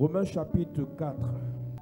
Romains chapitre 4,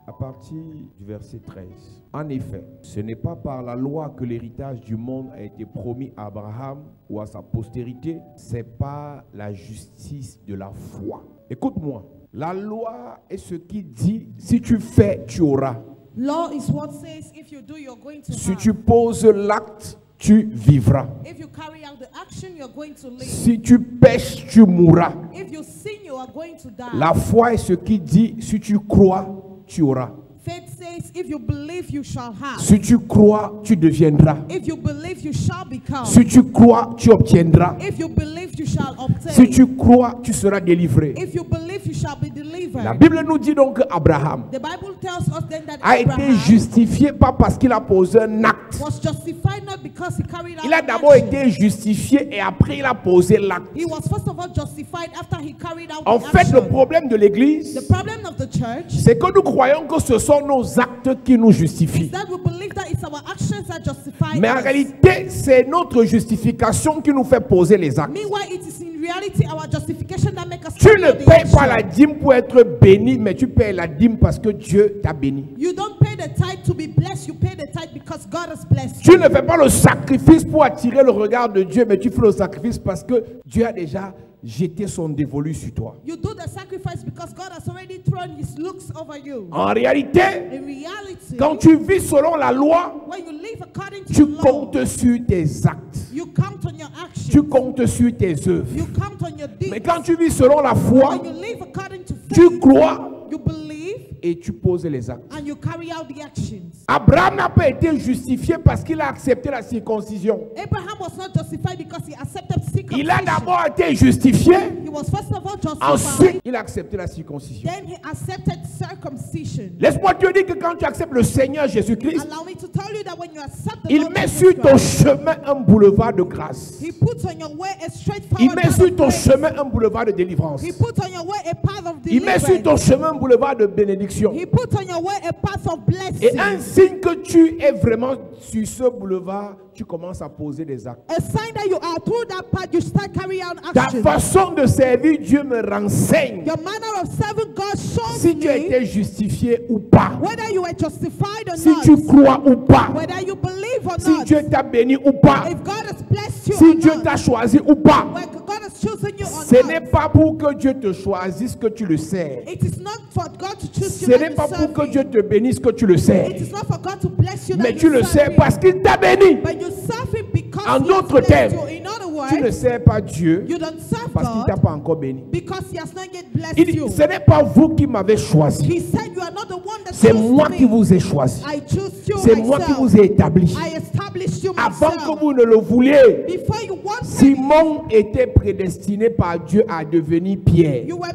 à partir du verset 13. En effet, ce n'est pas par la loi que l'héritage du monde a été promis à Abraham ou à sa postérité, c'est par la justice de la foi. Écoute-moi, la loi est ce qui dit, si tu fais, tu auras. Law is what says if you do, you're going to Si have. tu poses l'acte, tu vivras. If you carry out the action, you're going to live. Si tu pèches, tu mourras. If you sin, you are going to die. La foi est ce qui dit, si tu crois, tu auras. Faith says if you believe, you shall have. Si tu crois, tu deviendras. If you believe, you shall become. Si tu crois, tu obtiendras. If you believe, you shall obtain. Si tu crois, tu seras délivré. If you believe, you shall be delivered. La Bible nous dit donc qu'Abraham The Bible tells us then that a été Abraham justifié pas parce qu'il a posé un acte. was justified not because he carried out Il a an d'abord action. été justifié et après il a posé l'acte. He was first of all justified after he carried out En the fait, action. le problème de l'Église, The problem of the church c'est que nous croyons que ce sont nos actes qui nous is justifient. that we believe that it's our actions that justify Mais en us. réalité, c'est notre justification qui nous fait poser les actes. Meanwhile, it is in reality our justification that makes us Tu carry ne out the payes pas action. la dîme pour être béni, mais tu payes la dîme parce que Dieu t'a béni. You don't pay the tithe to be blessed, you pay the tithe because God has blessed Tu you. ne fais pas le sacrifice pour attirer le regard de Dieu, mais tu fais le sacrifice parce que Dieu a déjà jeté son dévolu sur toi. You do the sacrifice because God has already thrown his looks over you. En réalité, In reality, quand tu vis selon la loi, when you live according to tu the law, comptes sur tes actes. you count on your actions. Tu comptes sur tes œuvres. You count on your deeds. Mais quand tu vis selon la foi, When you live according to tu faith, crois you believe et tu poses les actes. and you carry out the actions. Abraham n'a pas été justifié parce qu'il a accepté la circoncision. Abraham was not justified because he accepted Il a circumcision. d'abord été justifié, He was first of all justified. ensuite il a accepté la circoncision. Then he accepted circumcision. Laisse-moi te dire que quand tu acceptes le Seigneur Jésus-Christ, Allow me to tell you that when you accept the il Lord met Jesus sur ton Christ, chemin un boulevard de grâce. he puts on your way a Il straightforward met path sur of ton grace. chemin un boulevard de délivrance. He puts on your way a path of Il met sur ton deliverance. chemin un boulevard de bénédiction. He puts on your way a path of Et un blessing. signe que tu es vraiment sur ce boulevard, tu commences à poser des actes. A sign that you are through that path, you start carrying out Ta action. façon de servir Dieu me renseigne Your manner of serving God shows si tu as me été justifié ou pas, whether you are justified or si not, tu crois ou pas, whether you believe or si not, Dieu t'a béni ou pas, if God has blessed you si or Dieu not, t'a choisi ou pas. when God has chosen you or Ce n'est not. pas pour que Dieu te choisisse que tu le sais. It is not for God to choose Ce you n'est and pas you pour serve que him. Dieu te bénisse que tu le It sais. is not for God to bless you Mais that tu you le serve sais him. parce qu'il t'a béni. But you serve him because En he has d'autres blessed termes, you. In other Tu ne words, sais pas Dieu you don't serve parce qu'il ne t'a God pas encore béni. because he has not yet blessed Il dit, you. ce n'est pas vous qui m'avez choisi. He said, you are not the one that C'est chose moi me. qui vous ai choisi. I choose you C'est moi qui myself. vous ai établi. I established you Avant myself. que vous ne le vouliez, Before you wanted, Simon était prédestiné par Dieu à devenir Pierre. you were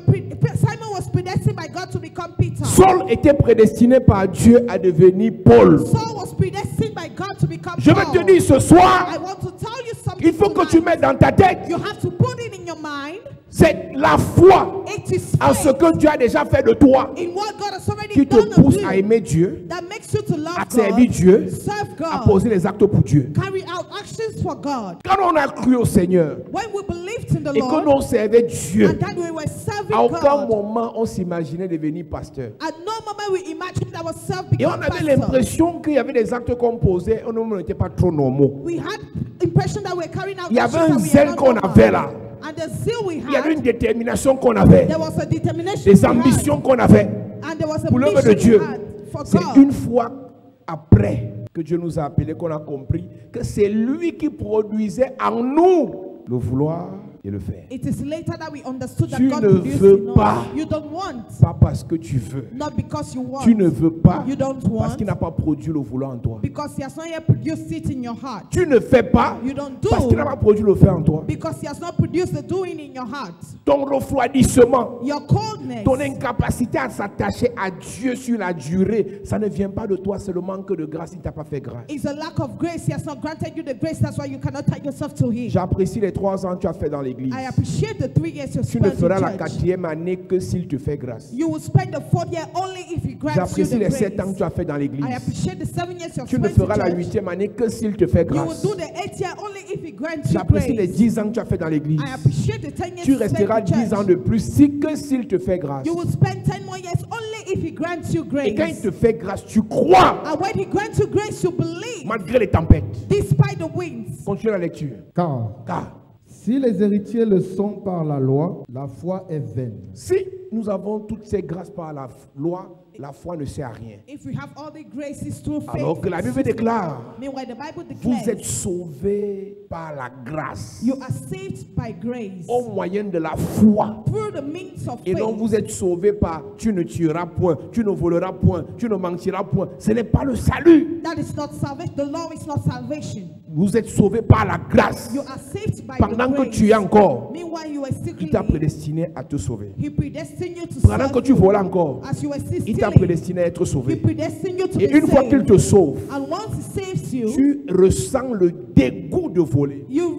Simon was predestined by God to become Peter. Saul était prédestiné par Dieu à devenir Paul. Saul was predestined by God to become Je veux Paul. te dire ce soir, I want to tell you something. il faut que tu tonight. mettes dans ta tête, You have to put it in your mind. c'est la foi It is en ce faith que Dieu a déjà fait de toi in what God has already qui te done of pousse you à aimer Dieu, that makes you to love à servir God, Dieu, serve à God, poser les actes pour Dieu. carry out actions for God. Quand on a cru au Seigneur When we believed in the et que Lord l'on servait Dieu, and that we were serving à aucun God, moment on s'imaginait devenir pasteur. at no moment we imagined ourselves Et on become avait pastor. l'impression qu'il y avait des actes qu'on posait, on n'était pas trop normaux. We had impression that we're carrying out Il y avait actions un that we zèle are not qu'on normal. avait là. And the zeal we Il y avait had, une détermination qu'on avait, there was a determination des we had, ambitions qu'on avait and there was a pour l'œuvre de mission Dieu. we had for C'est God. une fois après que Dieu nous a appelés qu'on a compris que c'est lui qui produisait en nous le vouloir et le faire. It is later that we understood that Tu God ne produced veux in us. pas. You don't want, Pas parce que tu veux. not because you want. Tu ne veux pas You don't parce want qu'il n'a pas produit le vouloir en toi. because he has not yet produced it in your heart. Tu ne fais pas You don't parce qu'il n'a do pas produit le faire en toi. because he has not produced the doing in your heart. Ton refroidissement, Your coldness, ton incapacité à s'attacher à Dieu sur la durée, ça ne vient pas de toi, c'est le manque de grâce, il ne t'a pas fait grâce. is a lack of grace. He has not granted you the grace. That's why you cannot tie yourself to him. J'apprécie les 3 ans que tu as fait dans l'église. l'église. I appreciate the 3 years you Tu ne spent feras la in church. 4e année que s'il te fait grâce. You will spend the 4th year only if he grants you J'apprécie the les grace. 7 ans que tu as fait dans l'église. I appreciate the 7 years you Tu ne spent in feras la church. 8e année que s'il te fait You will grâce. do the 8th year only if he grants you J'apprécie les grace. 10 ans que tu as fait dans l'église. I appreciate the 10 years Tu you spent resteras in 10 ans church. de plus si que s'il te fait grâce. You will spend 10 more years only if he grants you Et quand il grace. te fait grâce, tu crois And when he grants you grace, you believe malgré les tempêtes. despite the winds. Continue la lecture. Car si les héritiers le sont par la loi, la foi est vaine. Si nous avons toutes ces grâces par la loi, la foi ne sert à rien. If we have all the graces through faith, Alors que la Bible déclare, meanwhile the Bible vous declares, êtes sauvés par la grâce you are saved by grace au moyen de la foi. through the means of Et faith. non, vous êtes sauvés par tu ne tueras point, tu ne voleras point, tu ne mentiras point. Ce n'est pas le salut. That is not salvation. The law is not salvation. Vous êtes sauvés par la grâce. You are saved by Pendant the que grace. tu es encore, Meanwhile, you are still il t'a living. prédestiné à te sauver. He predestined you to Pendant serve que tu you. voles encore, As you are still il t'a stealing, prédestiné à être he sauvé. predestined you to Et be une fois qu'il saved. te sauve, And once he saves you, tu ressens le dégoût de voler. you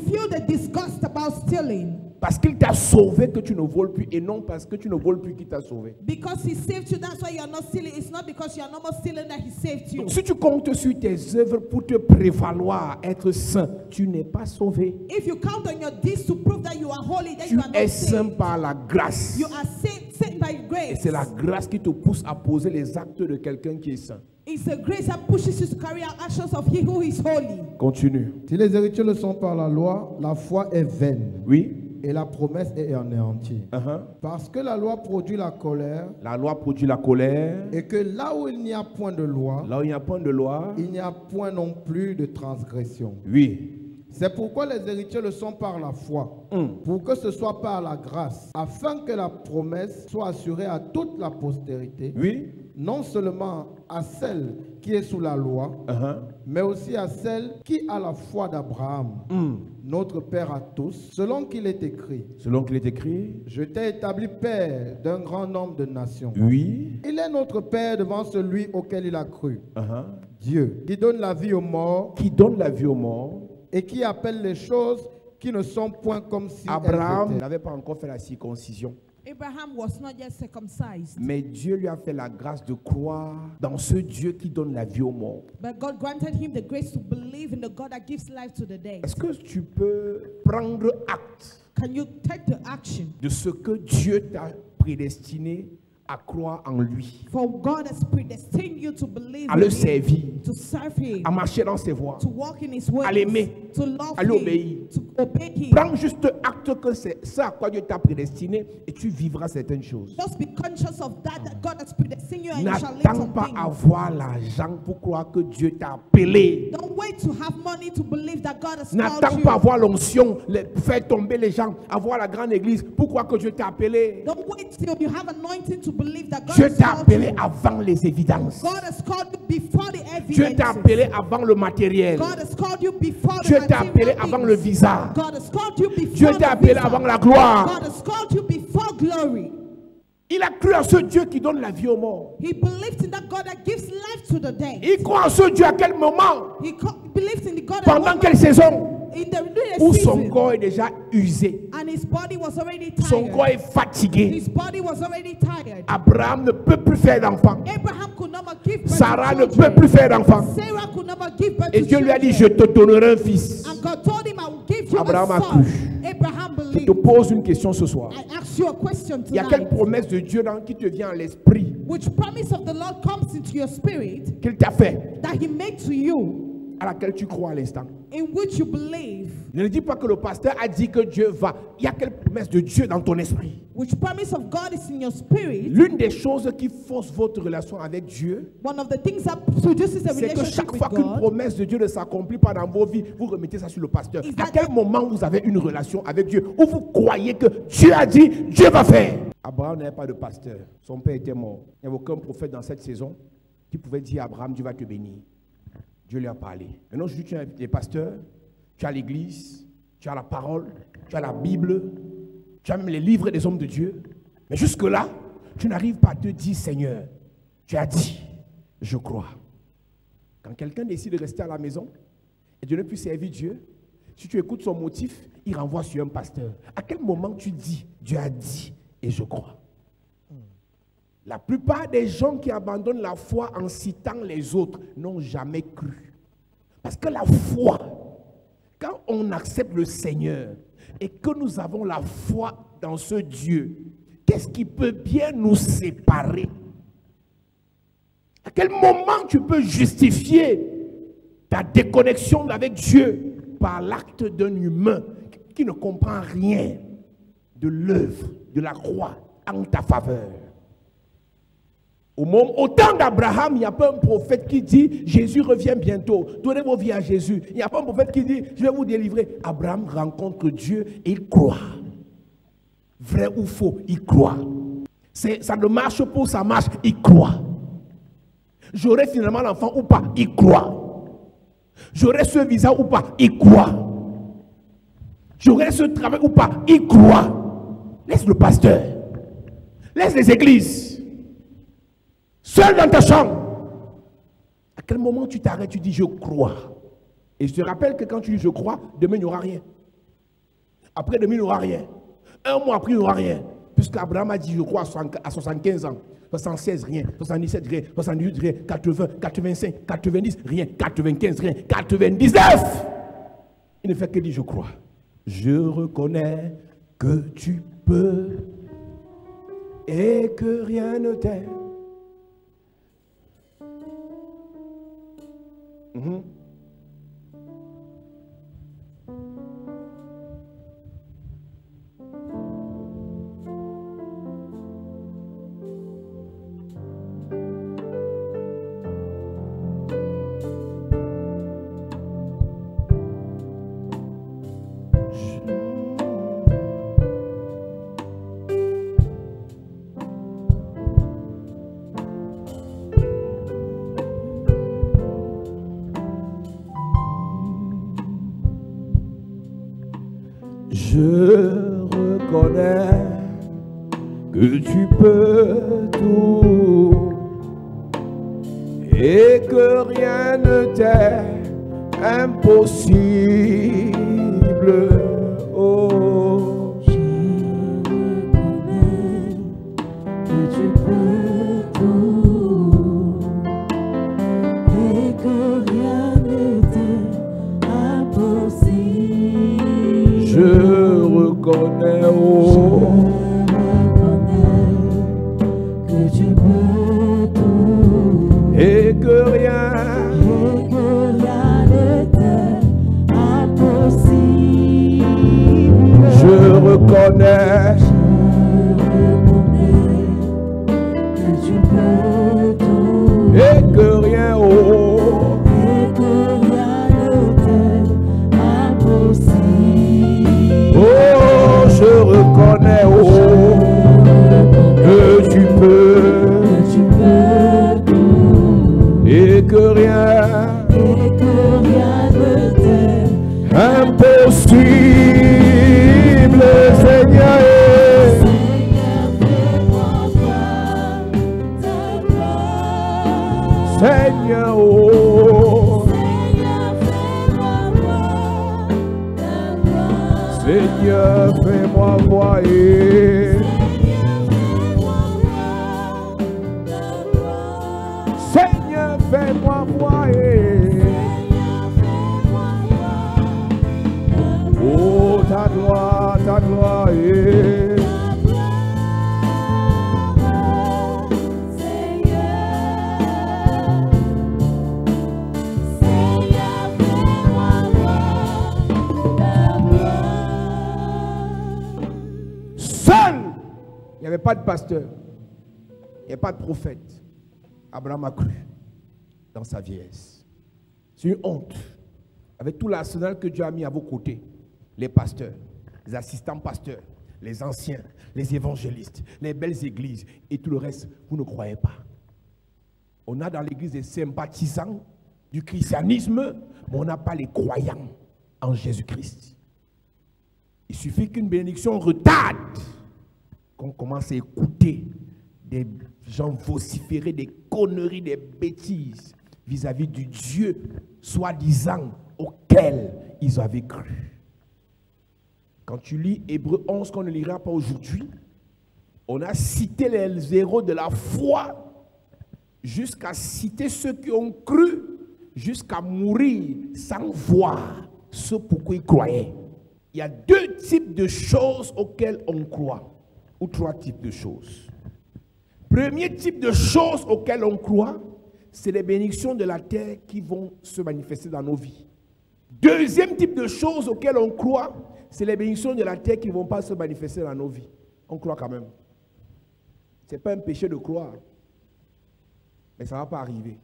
feel the disgust about stealing. Parce qu'il t'a sauvé que tu ne voles plus et non parce que tu ne voles plus qu'il t'a sauvé. Because he saved you, that's why you are not stealing. It's not because you are no more stealing that he saved you. Donc, si tu comptes sur tes œuvres pour te prévaloir être saint, tu n'es pas sauvé. If you count on your deeds to prove that you are holy, then Tu you are es not saint saved. par la grâce. You are saved by Et grace. c'est la grâce qui te pousse à poser les actes de quelqu'un qui est saint. It's the grace that pushes you to carry out actions of he who is holy. Continue. Si les héritiers le sont par la loi, la foi est vaine Oui. et la promesse est anéantie. Parce que la loi produit la colère La loi produit la colère. et que là où il n'y a point de loi, Là où il n'y a point de loi. il n'y a point non plus de transgression. Oui. C'est pourquoi les héritiers le sont par la foi, pour que ce soit par la grâce, afin que la promesse soit assurée à toute la postérité, Oui. non seulement à celle qui est sous la loi, mais aussi à celle qui a la foi d'Abraham, notre Père à tous, selon qu'il est écrit. Selon qu'il est écrit. Je t'ai établi Père d'un grand nombre de nations. Oui. Il est notre Père devant celui auquel il a cru. Dieu, qui donne la vie aux morts Qui donne la vie aux morts. et qui appelle les choses qui ne sont point comme si Abraham elles étaient. n'avait pas encore fait la circoncision. Abraham was not yet circumcised, Mais Dieu lui a fait la grâce de croire dans ce Dieu qui donne la vie aux morts. but God granted him the grace to believe in the God that gives life to the dead. Est-ce que tu peux prendre acte Can you take the action? de ce que Dieu t'a prédestiné à croire en lui, For God has predestined you to believe à le in servir, him, to serve him, à marcher dans ses voies, to walk in his ways, à l'aimer, to love à lui him, obéir. to obey him. Prends juste acte que c'est ça à quoi Dieu t'a prédestiné et tu vivras certaines choses. Just be conscious of that God has predestined you and you shall live N'attends some pas things. avoir l'argent pour croire que Dieu t'a appelé. Don't wait to have money to believe that God has called N'attends you. pas avoir l'onction, faire tomber les gens, avoir la grande église pour croire que Dieu t'a appelé. Don't wait till you have anointing to believe that God Dieu has t'a called appelé you. avant les évidences. God has called you before the Dieu t'a evidence. appelé avant le matériel. God has called you before Dieu the t'a appelé material avant things. le visa. God has called you before Dieu the t'a appelé visa. avant la gloire. God has called you before glory. Il a cru en ce Dieu qui donne la vie aux morts. He believed in that God that gives life to the dead. Il croit en ce Dieu à quel moment? Believed in the God Pendant that quelle saison? in the Où son season, corps est déjà usé. and his body was already Son corps tired. est fatigué. His body was already tired. Abraham ne peut plus faire d'enfant. Abraham could not more give birth Sarah to ne peut children. plus faire d'enfant. Sarah could not more give birth Et to Dieu lui a dit, je children. te donnerai un fils. And God told him, I will give you Abraham a a son. cru. Abraham Je believed. te pose une question ce soir. I ask you a question Il y a quelle tonight. promesse de Dieu qui te vient à l'esprit Which promise of the Lord comes into your spirit qu'il t'a fait, that he made to you, à laquelle tu crois à l'instant? in which you believe? Ne dis pas que le pasteur a dit que Dieu va. Il y a quelle promesse de Dieu dans ton esprit? Which promise of God is in your spirit? L'une des choses qui fausse votre relation avec Dieu, One of the things that produces a c'est que relationship chaque with fois qu'une God promesse de Dieu ne s'accomplit pas dans vos vies, vous remettez ça sur le pasteur. Is À that- quel moment vous avez une relation avec Dieu où vous croyez que Dieu a dit, Dieu va faire? Abraham n'avait pas de pasteur. Son père était mort. Il n'y avait aucun prophète dans cette saison qui pouvait dire à Abraham, Dieu va te bénir. Dieu lui a parlé. Maintenant, aujourd'hui, tu as des pasteurs, tu as l'église, tu as la parole, tu as la Bible, tu as même les livres des hommes de Dieu. Mais jusque-là, tu n'arrives pas à te dire, Seigneur, tu as dit, je crois. Quand quelqu'un décide de rester à la maison et de ne plus servir Dieu, Si tu écoutes son motif, il renvoie sur un pasteur. À quel moment tu dis, Dieu a dit, et je crois? La plupart des gens qui abandonnent la foi en citant les autres n'ont jamais cru. Parce que la foi, quand on accepte le Seigneur et que nous avons la foi dans ce Dieu, qu'est-ce qui peut bien nous séparer? À quel moment tu peux justifier ta déconnexion avec Dieu par l'acte d'un humain qui ne comprend rien de l'œuvre de la croix en ta faveur? Au temps d'Abraham, il n'y a pas un prophète qui dit Jésus revient bientôt, donnez vos vies à Jésus. Il n'y a pas un prophète qui dit je vais vous délivrer. Abraham rencontre Dieu et il croit. Vrai ou faux, il croit. Ça ne marche pas, ça marche, il croit. J'aurai finalement l'enfant ou pas, il croit. J'aurai ce visa ou pas, il croit. J'aurai ce travail ou pas, il croit. Laisse le pasteur, laisse les églises. Seul dans ta chambre. À quel moment tu t'arrêtes, tu dis je crois? Et je te rappelle que quand tu dis je crois, demain il n'y aura rien. Après demain il n'y aura rien. Un mois après il n'y aura rien. Puisqu'Abraham a dit je crois à 75 ans. 76 rien, 77 rien, 78 rien, 80, 85, 90 rien, 95 rien, 99. Il ne fait que dire je crois. Je reconnais que tu peux et que rien ne t'aide. Je reconnais que tu peux tout et que rien ne t'est impossible. Oh, je reconnais que tu peux tout et que rien ne t'est impossible. Je reconnais, oh, que tu peux tout et que rien ne t'est impossible. Je reconnais que tu peux tout et que rien, oh, et que rien ne t'est impossible. oh, je reconnais, oh, que tu peux tout et que rien ne t'est impossible, Seigneur. Seigneur, oh, Seigneur, fais-moi voir. Seigneur, fais-moi voir. Oh, ta gloire, ta gloire. Seul, il n'y avait pas de pasteur, il n'y avait pas de prophète. Abraham a cru dans sa vieillesse. C'est une honte. Avec tout l'arsenal que Dieu a mis à vos côtés, les pasteurs, les assistants pasteurs, les anciens, les évangélistes, les belles églises et tout le reste, vous ne croyez pas. On a dans l'église des sympathisants du christianisme, mais on n'a pas les croyants en Jésus-Christ. Il suffit qu'une bénédiction retarde qu'on commence à écouter des gens vociférer des conneries, des bêtises vis-à-vis du Dieu soi-disant auquel ils avaient cru. Quand tu lis Hébreux 11, qu'on ne lira pas aujourd'hui, on a cité les héros de la foi jusqu'à citer ceux qui ont cru, jusqu'à mourir sans voir ce pourquoi ils croyaient. Il y a deux types de choses auxquelles on croit, ou trois types de choses. Premier type de choses auxquelles on croit, c'est les bénédictions de la terre qui vont se manifester dans nos vies. Deuxième type de choses auxquelles on croit, c'est les bénédictions de la terre qui ne vont pas se manifester dans nos vies. On croit quand même. Ce n'est pas un péché de croire. Mais ça ne va pas arriver.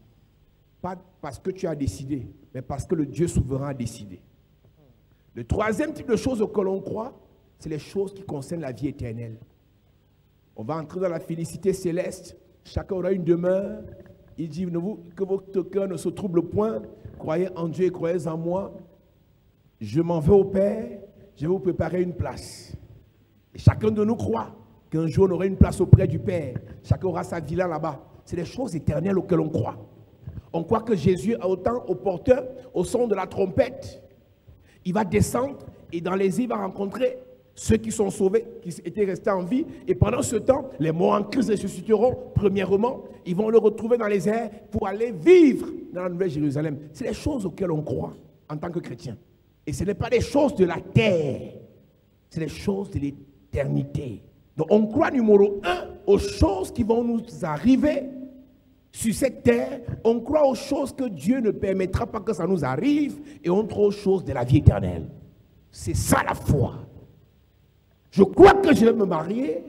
Pas parce que tu as décidé, mais parce que le Dieu souverain a décidé. Le troisième type de choses auxquelles on croit, c'est les choses qui concernent la vie éternelle. On va entrer dans la félicité céleste. Chacun aura une demeure. Il dit, que votre cœur ne se trouble point. Croyez en Dieu et croyez en moi. Je m'en vais au Père. Je vais vous préparer une place. Et chacun de nous croit qu'un jour on aura une place auprès du Père. Chacun aura sa villa là-bas. C'est les choses éternelles auxquelles on croit. On croit que Jésus a autant au porteur, au son de la trompette. Il va descendre et dans les îles, il va rencontrer ceux qui sont sauvés, qui étaient restés en vie. Et pendant ce temps, les morts en Christ ressusciteront. Premièrement, ils vont le retrouver dans les airs pour aller vivre dans la Nouvelle Jérusalem. C'est les choses auxquelles on croit en tant que chrétien. Et ce n'est pas les choses de la terre. C'est les choses de l'éternité. Donc on croit numéro 1 aux choses qui vont nous arriver sur cette terre. On croit aux choses que Dieu ne permettra pas que ça nous arrive. Et on croit aux choses de la vie éternelle. C'est ça la foi. Je crois que je vais me marier.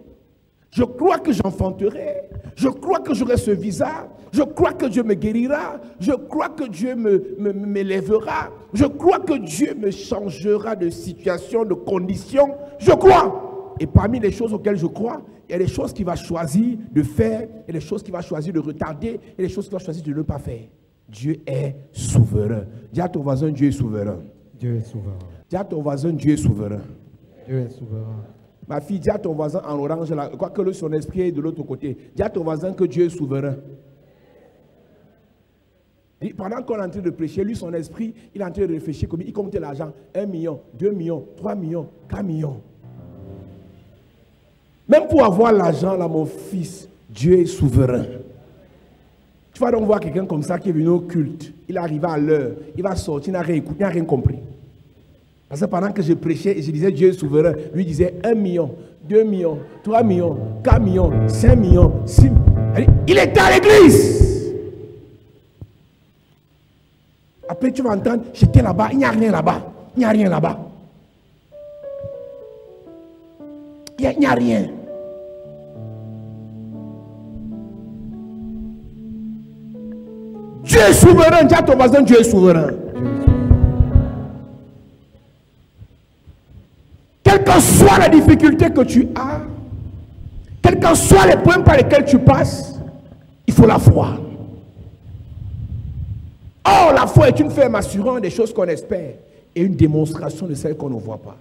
Je crois que j'enfanterai. Je crois que j'aurai ce visa. Je crois que Dieu me guérira. Je crois que Dieu m'élèvera. Je crois que Dieu me changera de situation, de condition. Je crois. Et parmi les choses auxquelles je crois, il y a des choses qu'il va choisir de faire, et des choses qu'il va choisir de retarder, et des choses qu'il va choisir de ne pas faire. Dieu est souverain. Dis à ton voisin, Dieu est souverain. Dieu est souverain. Dis à ton voisin, Dieu est souverain. Dieu est souverain. Ma fille, dis à ton voisin en orange, là, quoique son esprit est de l'autre côté. Dis à ton voisin que Dieu est souverain. Et pendant qu'on est en train de prêcher, lui, son esprit, il est en train de réfléchir comme il compte l'argent. 1 million, 2 millions, 3 millions, 4 millions. Même pour avoir l'argent, là, mon fils, Dieu est souverain. Tu vas donc voir quelqu'un comme ça qui est venu au culte. Il est arrivé à l'heure. Il va sortir, il n'a rien écouté, il n'a rien compris. Parce que pendant que je prêchais et je disais Dieu est souverain, lui disait 1 million, 2 millions, 3 millions, 4 millions, 5 millions, 6 millions. Il était à l'église. Après tu vas entendre, j'étais là-bas, il n'y a rien là-bas. Il n'y a rien là-bas. Il n'y a rien. Dieu est souverain. Dis à ton voisin, Dieu est souverain. Quelle que soit la difficulté que tu as, quels que soient les points par lesquels tu passes, il faut la foi. Or, la foi est une ferme assurance des choses qu'on espère et une démonstration de celles qu'on ne voit pas.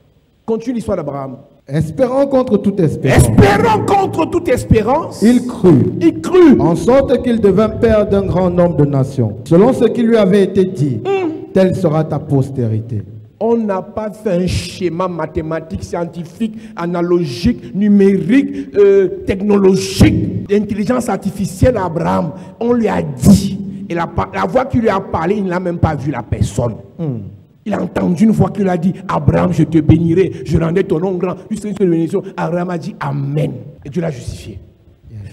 Continue l'histoire d'Abraham. Espérant contre toute espérance. Espérant contre toute espérance. Il crut. Il crut. En sorte qu'il devint père d'un grand nombre de nations. Selon ce qui lui avait été dit, telle sera ta postérité. On n'a pas fait un schéma mathématique, scientifique, analogique, numérique, technologique, d'intelligence artificielle à Abraham. On lui a dit. Et la voix qui lui a parlé, il n'a même pas vu la personne. Il a entendu une voix qui lui a dit, Abraham, je te bénirai, je rendrai ton nom grand. Abraham a dit Amen. Et Dieu l'a justifié.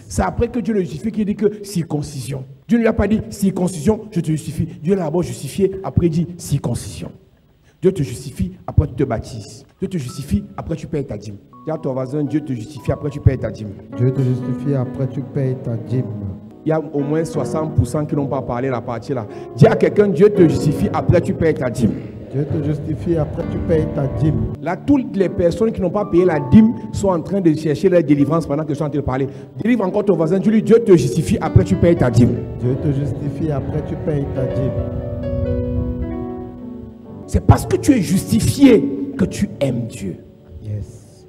C'est après que Dieu le justifie qu'il dit que circoncision. Dieu ne lui a pas dit circoncision, je te justifie. Dieu l'a d'abord justifié, après il dit circoncision. Dieu te justifie, après tu te baptises. Dieu te justifie, après tu payes ta dîme. Dis à ton voisin, Dieu te justifie, après tu payes ta dîme. Dieu te justifie, après tu payes ta dîme. Il y a au moins 60% qui n'ont pas parlé la partie là. Dis à quelqu'un, Dieu te justifie, après tu payes ta dîme. Dieu te justifie, après tu payes ta dîme. Là, toutes les personnes qui n'ont pas payé la dîme sont en train de chercher leur délivrance pendant que je suis en train de parler. Délivre encore ton voisin, dis-lui, Dieu te justifie, après tu payes ta dîme. Dieu te justifie, après tu payes ta dîme. C'est parce que tu es justifié que tu aimes Dieu. Yes.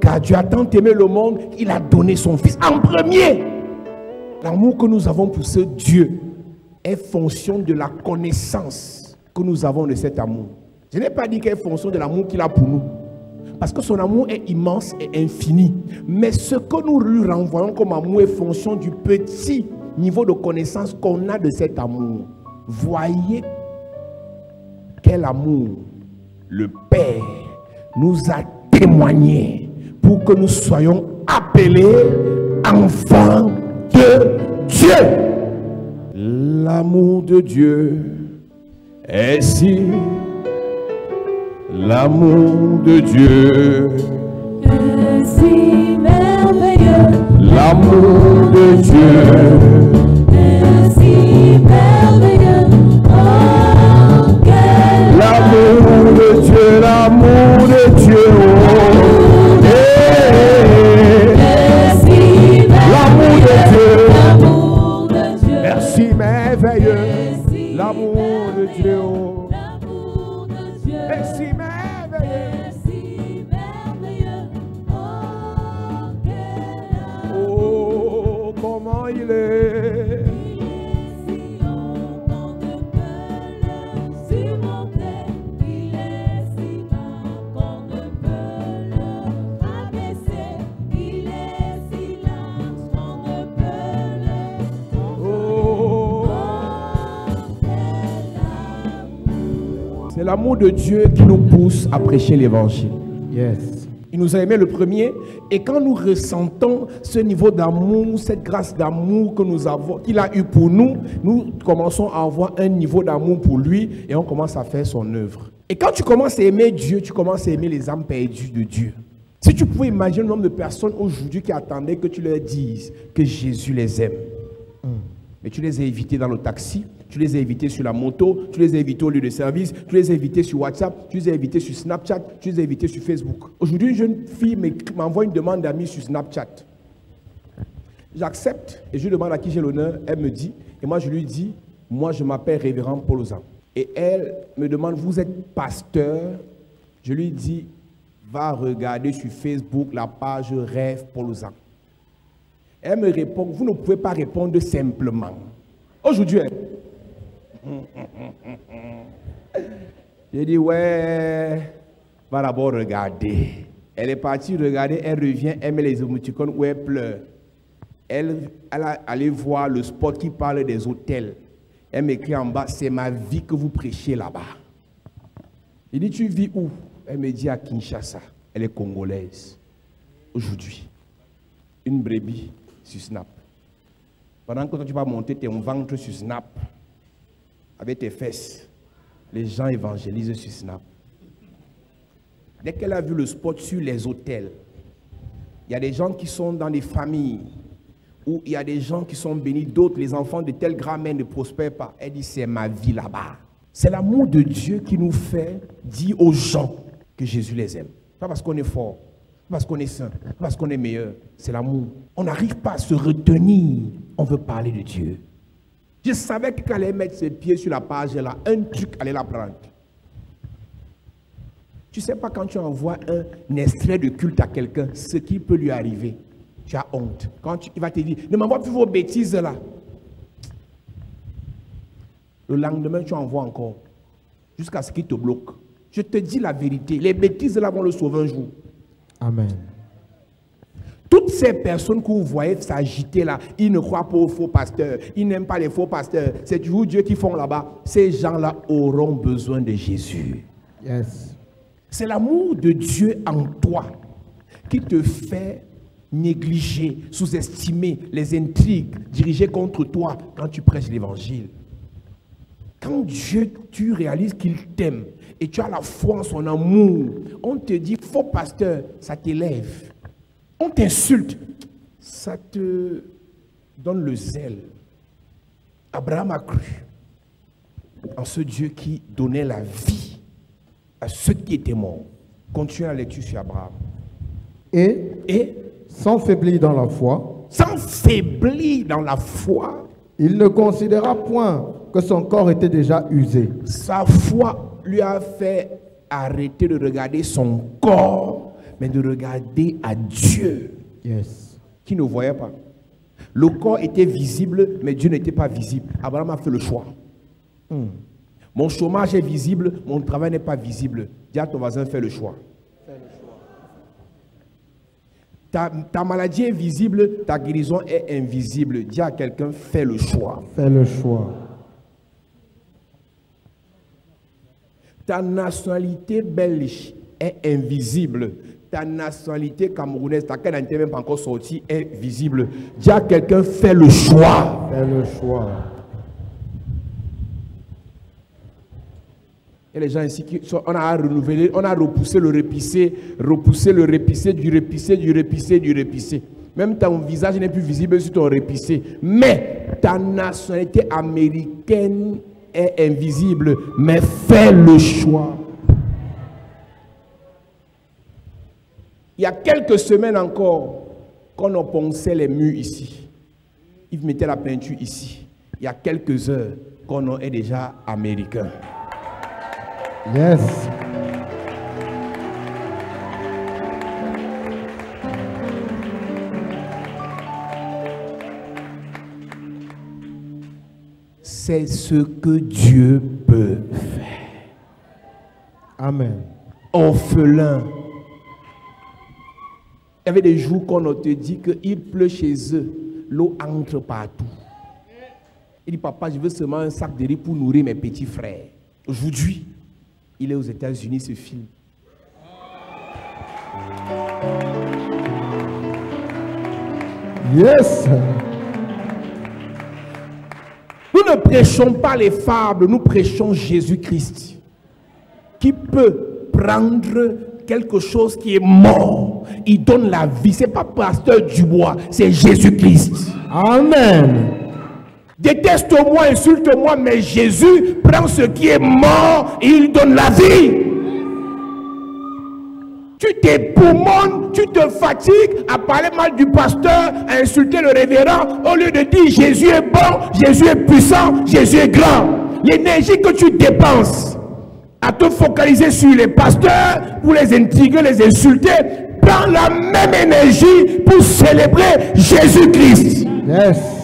Car Dieu a tant aimé le monde qu'il a donné son Fils en premier. L'amour que nous avons pour ce Dieu est fonction de la connaissance que nous avons de cet amour. Je n'ai pas dit quelle fonction de l'amour qu'il a pour nous. Parce que son amour est immense et infini. Mais ce que nous lui renvoyons comme amour est fonction du petit niveau de connaissance qu'on a de cet amour. Voyez quel amour le Père nous a témoigné pour que nous soyons appelés enfants de Dieu. L'amour de Dieu est si, l'amour de Dieu est si merveilleux. L'amour de Dieu est si merveilleux. Oh, quel l'amour de Dieu, l'amour de Dieu, oh. est si L'amour de Dieu, l'amour de Dieu. merci merveilleux, l'amour de Dieu, oh. L'amour de Dieu Merci merveilleux, est si merveilleux. Oh, quel amour. oh, comment il est. Il est si haut qu'on ne peut le surmonter. Il est si bas qu'on ne peut le rabaisser. Il est si large qu'on ne peut le Oh, amour. c'est l'amour de Dieu qui nous pousse à prêcher l'évangile. Yes. Il nous a aimé le premier, et quand nous ressentons ce niveau d'amour, cette grâce d'amour que nous avons, qu'il a eu pour nous, nous commençons à avoir un niveau d'amour pour lui et on commence à faire son œuvre. Et quand tu commences à aimer Dieu, tu commences à aimer les âmes perdues de Dieu. Si tu pouvais imaginer le nombre de personnes aujourd'hui qui attendaient que tu leur dises que Jésus les aime, mais tu les as évités dans le taxi, tu les as évités sur la moto, tu les as évités au lieu de service, tu les as évités sur WhatsApp, tu les as évités sur Snapchat, tu les as évités sur Facebook. Aujourd'hui, une jeune fille m'envoie une demande d'amis sur Snapchat. J'accepte et je lui demande à qui j'ai l'honneur. Elle me dit, et moi je lui dis, moi je m'appelle Révérend Paul Ozan. Et elle me demande, vous êtes pasteur? Je lui dis, va regarder sur Facebook la page Rêve Paul Ozan. Elle me répond, vous ne pouvez pas répondre simplement. Aujourd'hui, j'ai dit, ouais, va d'abord regarder. Elle est partie regarder, elle revient, elle met les émoticônes où elle pleure. Elle a allé voir le spot qui parle des hôtels. Elle m'écrit en bas, c'est ma vie que vous prêchez là-bas. Il dit, tu vis où? Elle me dit à Kinshasa. Elle est congolaise. Aujourd'hui, une brebis sur Snap. Pendant que toi, tu vas monter ton ventre sur Snap, avec tes fesses, les gens évangélisent sur Snap. Dès qu'elle a vu le spot sur les hôtels, il y a des gens qui sont dans des familles, où il y a des gens qui sont bénis, d'autres, les enfants de telle grand-mère ne prospèrent pas. Elle dit, c'est ma vie là-bas. C'est l'amour de Dieu qui nous fait dire aux gens que Jésus les aime. Pas parce qu'on est fort, pas parce qu'on est saint, pas parce qu'on est meilleur. C'est l'amour. On n'arrive pas à se retenir. On veut parler de Dieu. Je savais que quand elle allait mettre ses pieds sur la page là, un truc allait la prendre. Tu ne sais pas quand tu envoies un extrait de culte à quelqu'un, ce qui peut lui arriver. Tu as honte. Il va te dire, ne m'envoie plus vos bêtises là. Le lendemain, tu envoies encore. Jusqu'à ce qu'il te bloque. Je te dis la vérité. Les bêtises là vont le sauver un jour. Amen. Toutes ces personnes que vous voyez s'agiter là, ils ne croient pas aux faux pasteurs. Ils n'aiment pas les faux pasteurs. C'est toujours Dieu qui font là-bas. Ces gens-là auront besoin de Jésus. Yes. C'est l'amour de Dieu en toi qui te fait négliger, sous-estimer les intrigues dirigées contre toi quand tu prêches l'évangile. Quand Dieu, tu réalises qu'il t'aime et tu as la foi en son amour, on te dit faux pasteur, ça t'élève. On t'insulte, ça te donne le zèle. Abraham a cru en ce Dieu qui donnait la vie à ceux qui étaient morts. Continue la lecture sur Abraham. Et sans faiblir dans la foi, sans faiblir dans la foi, il ne considéra point que son corps était déjà usé. Sa foi lui a fait arrêter de regarder son corps, mais de regarder à Dieu, Yes. qui ne voyait pas. Le corps était visible, mais Dieu n'était pas visible. Abraham a fait le choix. Mon chômage est visible, mon travail n'est pas visible. Dis à ton voisin, fais le choix. Ta maladie est visible, ta guérison est invisible. Dis à quelqu'un, fais le choix. Fais le choix. Ta nationalité belge est invisible. Ta nationalité camerounaise, ta carte d'identité même pas encore sortie, est visible. Dis à quelqu'un, fais le choix. Fais le choix. Et les gens ici, on a renouvelé, on a repoussé le répissé, du répissé. Même ton visage n'est plus visible sur ton répissé. Mais ta nationalité américaine est invisible. Mais fais le choix. Il y a quelques semaines encore, quand on ponçait les murs ici, ils mettaient la peinture ici. Il y a quelques heures, qu'on est déjà américain. Yes. C'est ce que Dieu peut faire. Amen. Orphelin. Il y avait des jours qu'on te dit qu'il pleut chez eux, l'eau entre partout. Il dit, papa, je veux seulement un sac de riz pour nourrir mes petits frères. Aujourd'hui, il est aux États-Unis, ce film. Yes. Nous ne prêchons pas les fables, nous prêchons Jésus-Christ, qui peut prendre quelque chose qui est mort. Il donne la vie. Ce n'est pas pasteur Dubois, c'est Jésus-Christ. Amen. Déteste-moi, insulte-moi, mais Jésus prend ce qui est mort et il donne la vie. Tu t'époumones, tu te fatigues à parler mal du pasteur, à insulter le révérend, au lieu de dire Jésus est bon, Jésus est puissant, Jésus est grand. L'énergie que tu dépenses à te focaliser sur les pasteurs, pour les intriguer, les insulter, prends la même énergie pour célébrer Jésus-Christ. Yes.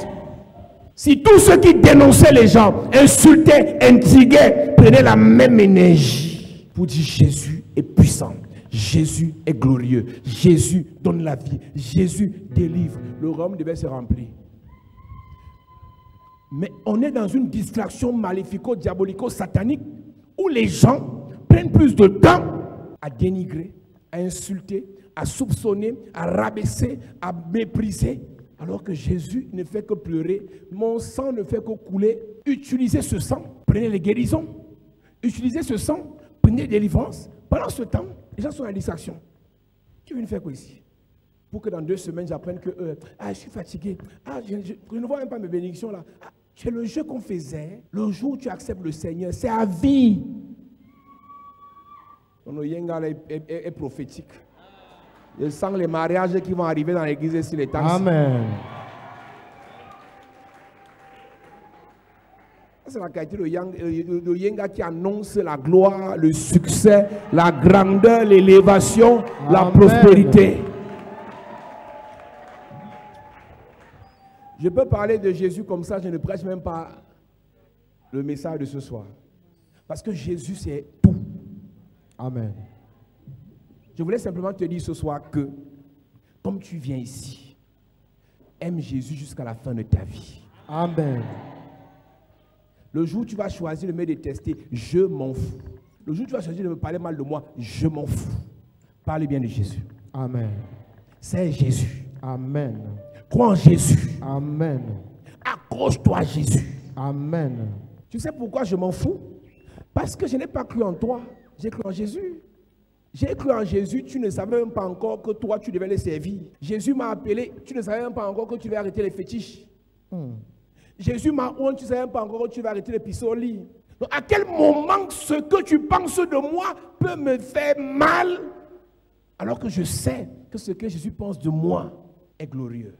Si tous ceux qui dénonçaient les gens, insultaient, intriguaient, prenaient la même énergie pour dire Jésus est puissant, Jésus est glorieux, Jésus donne la vie, Jésus délivre, le royaume devait se remplir. Mais on est dans une distraction maléfico-diabolico-satanique où les gens prennent plus de temps à dénigrer, à insulter, à soupçonner, à rabaisser, à mépriser. Alors que Jésus ne fait que pleurer, mon sang ne fait que couler. Utilisez ce sang, prenez les guérisons. Utilisez ce sang, prenez les délivrances. Pendant ce temps, les gens sont en distraction. Tu viens faire quoi ici? Pour que dans 2 semaines, j'apprenne que je suis fatigué. Je ne vois même pas mes bénédictions là. C'est le jeu qu'on faisait. Le jour où tu acceptes le Seigneur, c'est à vie. Ton yenga est prophétique. Je sens les mariages qui vont arriver dans l'église ici les temps. Amen. C'est la qualité de yenga qui annonce la gloire, le succès, la grandeur, l'élévation, la prospérité. Je peux parler de Jésus comme ça, je ne prêche même pas le message de ce soir. Parce que Jésus, c'est tout. Amen. Je voulais simplement te dire ce soir que, comme tu viens ici, aime Jésus jusqu'à la fin de ta vie. Amen. Le jour où tu vas choisir de me détester, je m'en fous. Le jour où tu vas choisir de me parler mal de moi, je m'en fous. Parle bien de Jésus. Amen. C'est Jésus. Amen. Crois en Jésus. Amen. Accroche-toi à Jésus. Amen. Tu sais pourquoi je m'en fous? Parce que je n'ai pas cru en toi, j'ai cru en Jésus. J'ai cru en Jésus, tu ne savais même pas encore que toi, tu devais le servir. Jésus m'a appelé, tu ne savais même pas encore que tu devais arrêter les fétiches. Jésus m'a honte, tu ne savais même pas encore que tu vas arrêter les pissolis. Donc, à quel moment ce que tu penses de moi peut me faire mal, alors que je sais que ce que Jésus pense de moi est glorieux.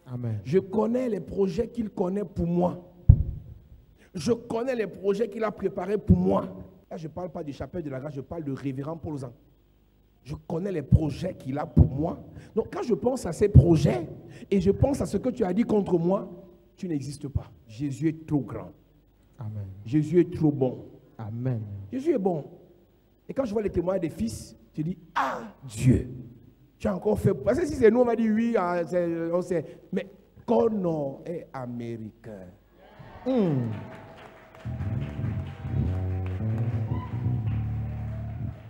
Amen. Je connais les projets qu'il connaît pour moi. Je connais les projets qu'il a préparés pour moi. Là, je ne parle pas du chapelle de la grâce, je parle de révérend Paul Zan. Je connais les projets qu'il a pour moi. Donc, quand je pense à ces projets et je pense à ce que tu as dit contre moi, tu n'existes pas. Jésus est trop grand. Amen. Jésus est trop bon. Amen. Jésus est bon. Et quand je vois les témoignages des fils, je dis, ah, Dieu, tu as encore fait. Parce que si c'est nous, on va dire oui, on sait. Mais Kono est américain.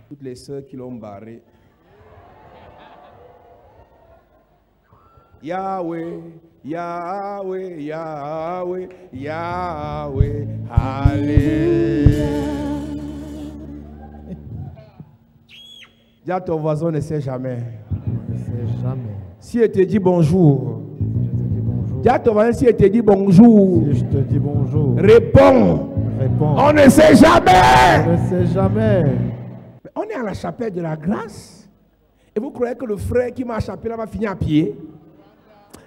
Toutes les sœurs qui l'ont barré. Yahweh, Yahweh, Yahweh, Yahweh, Alléluia. Dis à ton voisin, ne sait jamais. Ne sait jamais. Si elle te dit bonjour, Je te dis bonjour. dis à ton voisin, si elle te dit bonjour, Si je te dis bonjour, réponds. réponds. On ne sait jamais. On ne sait jamais. Mais on est à la chapelle de la grâce. Et vous croyez que le frère qui m'a chapé là va finir à pied?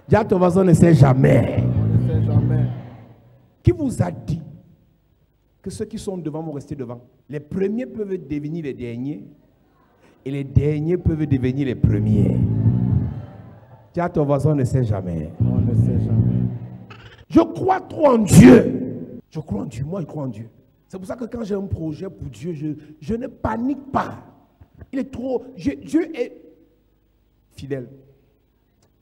Dis à ton voisin, ne sait jamais. On ne sait jamais. Qui vous a dit que ceux qui sont devant vont rester devant? Les premiers peuvent devenir les derniers et les derniers peuvent devenir les premiers. Dis à ton voisin, on ne sait jamais. On ne sait jamais. Je crois trop en Dieu. Je crois en Dieu. Moi, je crois en Dieu. C'est pour ça que quand j'ai un projet pour Dieu, je ne panique pas. Il est trop... Dieu est fidèle.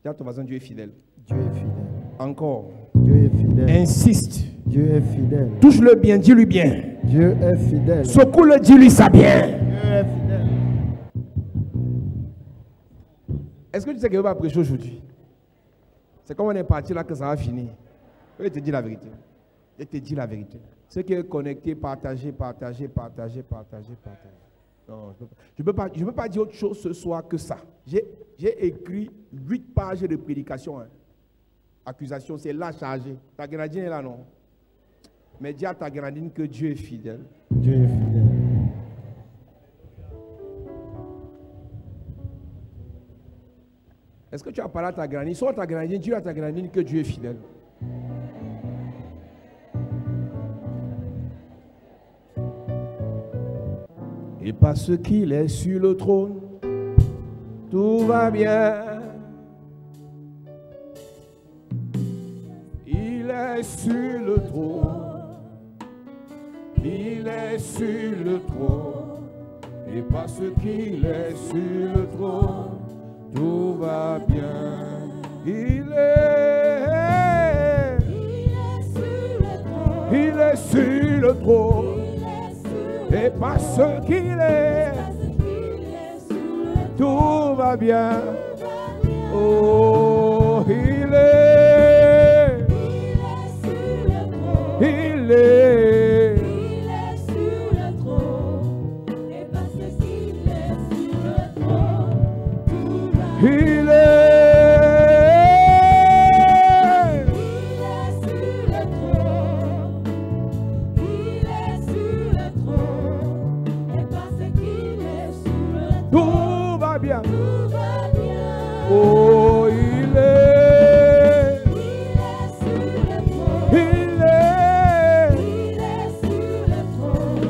Dis à ton voisin, Dieu est fidèle. Dieu est fidèle. Encore. Dieu est fidèle. Insiste. Dieu est fidèle. Touche-le bien, dis-lui bien. Dieu est fidèle. Secoue-le, dis-lui ça bien. Dieu est fidèle. Est-ce que tu sais qu'il va prêcher aujourd'hui? C'est comme on est parti là que ça va finir. Je te dis la vérité. Je te dis la vérité. Ceux qui est connecté, partagez, partagez, partagez, partagez, partagez. Non, je ne peux pas dire autre chose ce soir que ça. J'ai écrit 8 pages de prédication. Hein. Accusation, c'est là chargé. Ta grenadine est là, non? Mais dis à ta grenadine que Dieu est fidèle. Dieu est fidèle. Est-ce que tu as parlé à ta grenadine? Soit ta grenadine, dis à ta grenadine que Dieu est fidèle. Et parce qu'il est sur le trône, tout va bien. Il est sur le trône. Il est sur le trône. Et parce qu'il est sur le trône, tout va bien. Il est sur le trône. Et parce qu'il est, tout va bien. Oh, il est sur le trône. Et parce qu'il est sur le trône, tout va bien. Il est sur le trône. Il est sur le trône. Et parce qu'il est sur le trône, tout va bien. tout va bien. Oh, il est sur le trône. il est Il est sur le trône.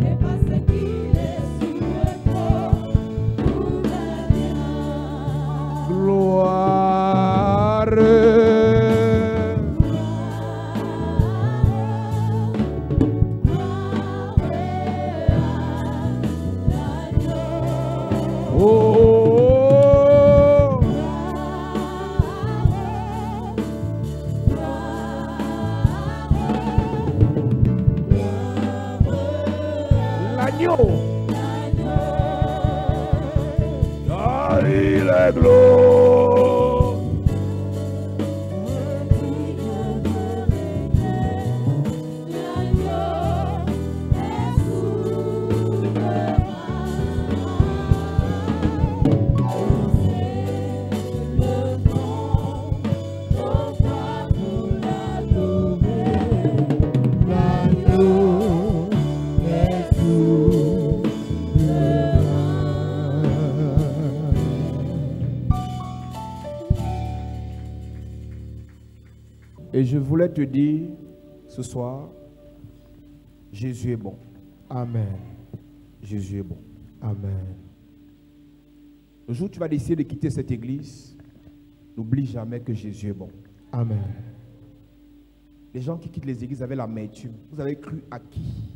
Et parce qu'il est sur le trône, tout va bien. gloire. Oh, l'agneau. Ah, il est gloire. Et je voulais te dire ce soir, Jésus est bon. Amen. Jésus est bon. Amen. Le jour où tu vas décider de quitter cette église, n'oublie jamais que Jésus est bon. Amen. Les gens qui quittent les églises avec l'amertume. Vous avez cru à qui?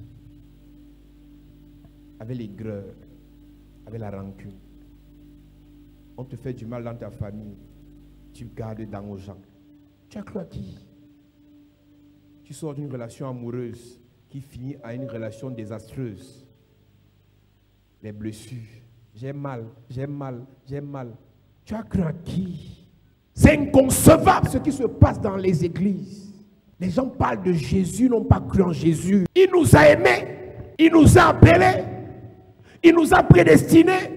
Avec l'aigreur, avec la rancune. On te fait du mal dans ta famille. Tu gardes dans aux gens. Tu as cru à qui? Tu sors d'une relation amoureuse qui finit à une relation désastreuse. Les blessures. J'ai mal, j'ai mal, j'ai mal. Tu as cru à qui? C'est inconcevable ce qui se passe dans les églises. Les gens parlent de Jésus, n'ont pas cru en Jésus. Il nous a aimés, il nous a appelés, il nous a prédestinés,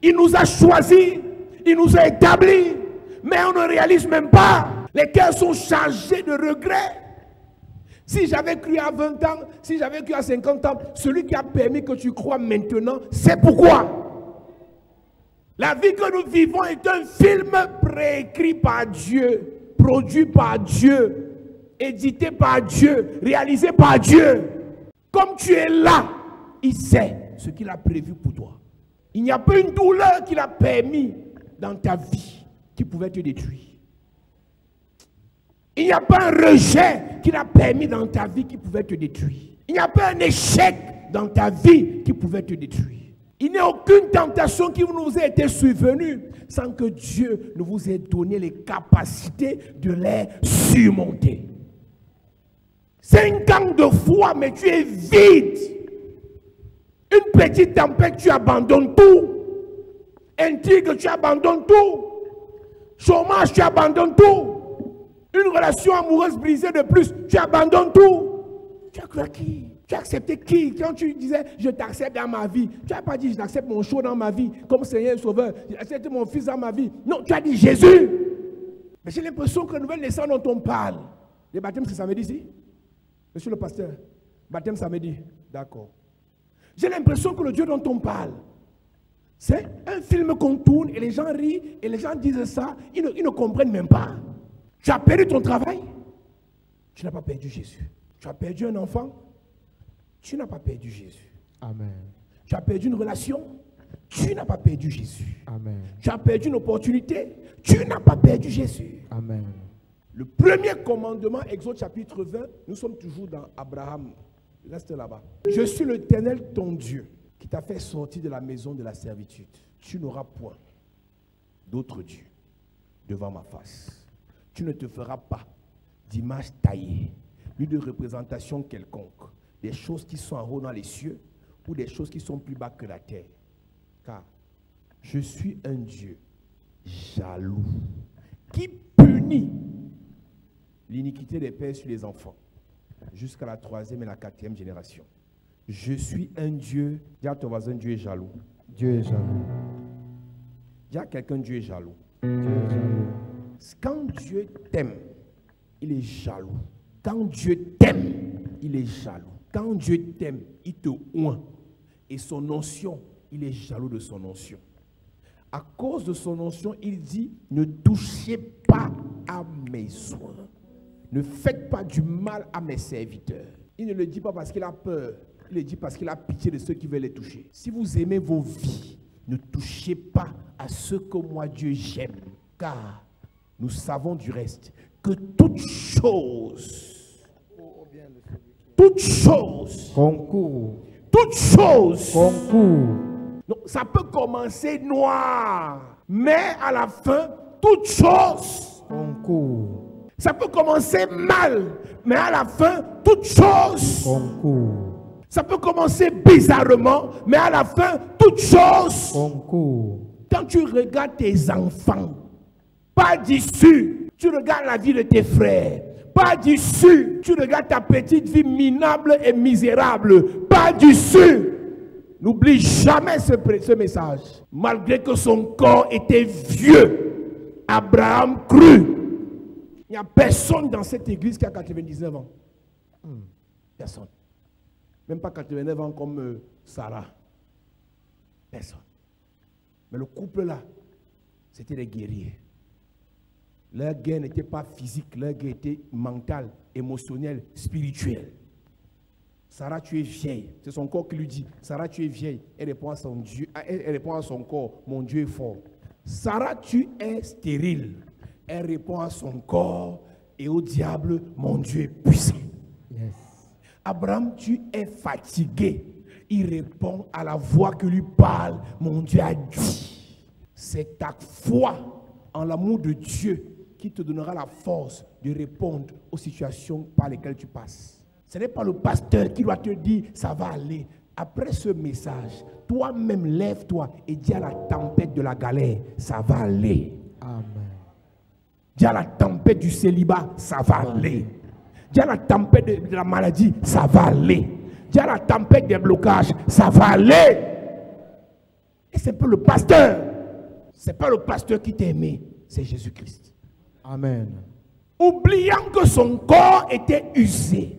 il nous a choisis, il nous a établis. Mais on ne réalise même pas. Les cœurs sont chargés de regrets. Si j'avais cru à 20 ans, si j'avais cru à 50 ans, celui qui a permis que tu crois maintenant, c'est pourquoi. La vie que nous vivons est un film préécrit par Dieu, produit par Dieu, édité par Dieu, réalisé par Dieu. Comme tu es là, il sait ce qu'il a prévu pour toi. Il n'y a pas une douleur qu'il a permis dans ta vie qui pouvait te détruire. Il n'y a pas un rejet qu'il a permis dans ta vie qui pouvait te détruire. Il n'y a pas un échec dans ta vie qui pouvait te détruire. Il n'y a aucune tentation qui nous a été survenue sans que Dieu ne vous ait donné les capacités de les surmonter. 5 ans de foi, mais tu es vide. Une petite tempête, tu abandonnes tout. Intrigue, tu abandonnes tout. Chômage, tu abandonnes tout. Une relation amoureuse brisée de plus, tu abandonnes tout. Tu as cru à qui? Tu as accepté qui? Quand tu disais, je t'accepte dans ma vie, tu n'as pas dit, je t'accepte mon choix dans ma vie, comme Seigneur et Sauveur, j'accepte mon fils dans ma vie. Non, tu as dit Jésus. Mais j'ai l'impression que la nouvelle naissance dont on parle, les baptêmes, c'est samedi ici? Monsieur le pasteur, baptême samedi, d'accord. J'ai l'impression que le Dieu dont on parle, c'est un film qu'on tourne et les gens rient et les gens disent ça, ils ne comprennent même pas. Tu as perdu ton travail, tu n'as pas perdu Jésus. Tu as perdu un enfant, tu n'as pas perdu Jésus. Amen. Tu as perdu une relation, tu n'as pas perdu Jésus. Amen. Tu as perdu une opportunité, tu n'as pas perdu Jésus. Amen. Le premier commandement, Exode chapitre 20, nous sommes toujours dans Abraham. Reste là-bas. Je suis l'Éternel ton Dieu qui t'a fait sortir de la maison de la servitude. Tu n'auras point d'autre Dieu devant ma face. Tu ne te feras pas d'image taillée, ni de représentation quelconque, des choses qui sont en haut dans les cieux ou des choses qui sont plus bas que la terre. Car je suis un Dieu jaloux qui punit l'iniquité des pères sur les enfants jusqu'à la 3e et la 4e génération. Je suis un Dieu, dis à ton voisin, Dieu est jaloux. Dieu est jaloux. Dis à quelqu'un, Dieu est jaloux. Dieu est jaloux. Quand Dieu t'aime, il est jaloux. Quand Dieu t'aime, il est jaloux. Quand Dieu t'aime, il te oint. Et son onction, il est jaloux de son onction. À cause de son onction, il dit, ne touchez pas à mes soins. Ne faites pas du mal à mes serviteurs. Il ne le dit pas parce qu'il a peur. Il le dit parce qu'il a pitié de ceux qui veulent les toucher. Si vous aimez vos vies, ne touchez pas à ceux que moi Dieu j'aime. Car nous savons du reste que toute chose concourt. Toute chose Concourt. non, ça peut commencer noir, mais à la fin, toute chose Concourt. ça peut commencer mal, mais à la fin, toute chose Concourt. ça peut commencer bizarrement, mais à la fin, toute chose Concourt. quand tu regardes tes enfants, pas d'issue, tu regardes la vie de tes frères, pas d'issue, tu regardes ta petite vie minable et misérable, pas d'issue. N'oublie jamais ce message. Malgré que son corps était vieux, Abraham crut. Il n'y a personne dans cette église qui a 99 ans. Personne. Même pas 89 ans comme Sarah. Personne. Mais le couple là, c'était des guerriers. Leur guerre n'était pas physique, leur guerre était mentale, émotionnelle, spirituelle. Sarah, tu es vieille. C'est son corps qui lui dit, Sarah, tu es vieille. Elle répond à son Dieu, elle répond à son corps, mon Dieu est fort. Sarah, tu es stérile. Elle répond à son corps, et au diable, mon Dieu est puissant. Yes. Abraham, tu es fatigué. Il répond à la voix que lui parle. Mon Dieu a dit. C'est ta foi en l'amour de Dieu qui te donnera la force de répondre aux situations par lesquelles tu passes. Ce n'est pas le pasteur qui doit te dire ça va aller. Après ce message, toi-même lève-toi et dis à la tempête de la galère, ça va aller. Amen. Dis à la tempête du célibat, ça va aller. Dis à la tempête de la maladie, ça va aller. Dis à la tempête des blocages, ça va aller. Et c'est pas le pasteur. C'est pas le pasteur qui t'a aimé, c'est Jésus-Christ. Amen. Oubliant que son corps était usé.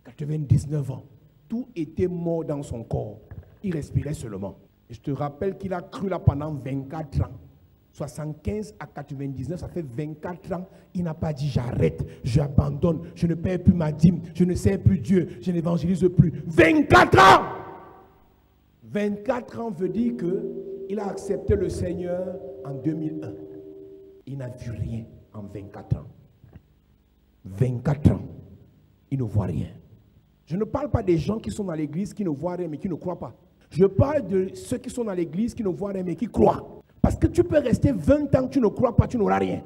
99 ans. Tout était mort dans son corps. Il respirait seulement. Et je te rappelle qu'il a cru là pendant 24 ans. 75 à 99, ça fait 24 ans. Il n'a pas dit j'arrête, j'abandonne, je ne paie plus ma dîme, je ne sers plus Dieu, je n'évangélise plus. 24 ans! 24 ans veut dire qu'il a accepté le Seigneur en 2001. Il n'a vu rien en 24 ans. 24 ans, il ne voit rien. Je ne parle pas des gens qui sont dans l'église qui ne voient rien mais qui ne croient pas. Je parle de ceux qui sont dans l'église qui ne voient rien mais qui croient. Parce que tu peux rester 20 ans, tu ne crois pas, tu n'auras rien.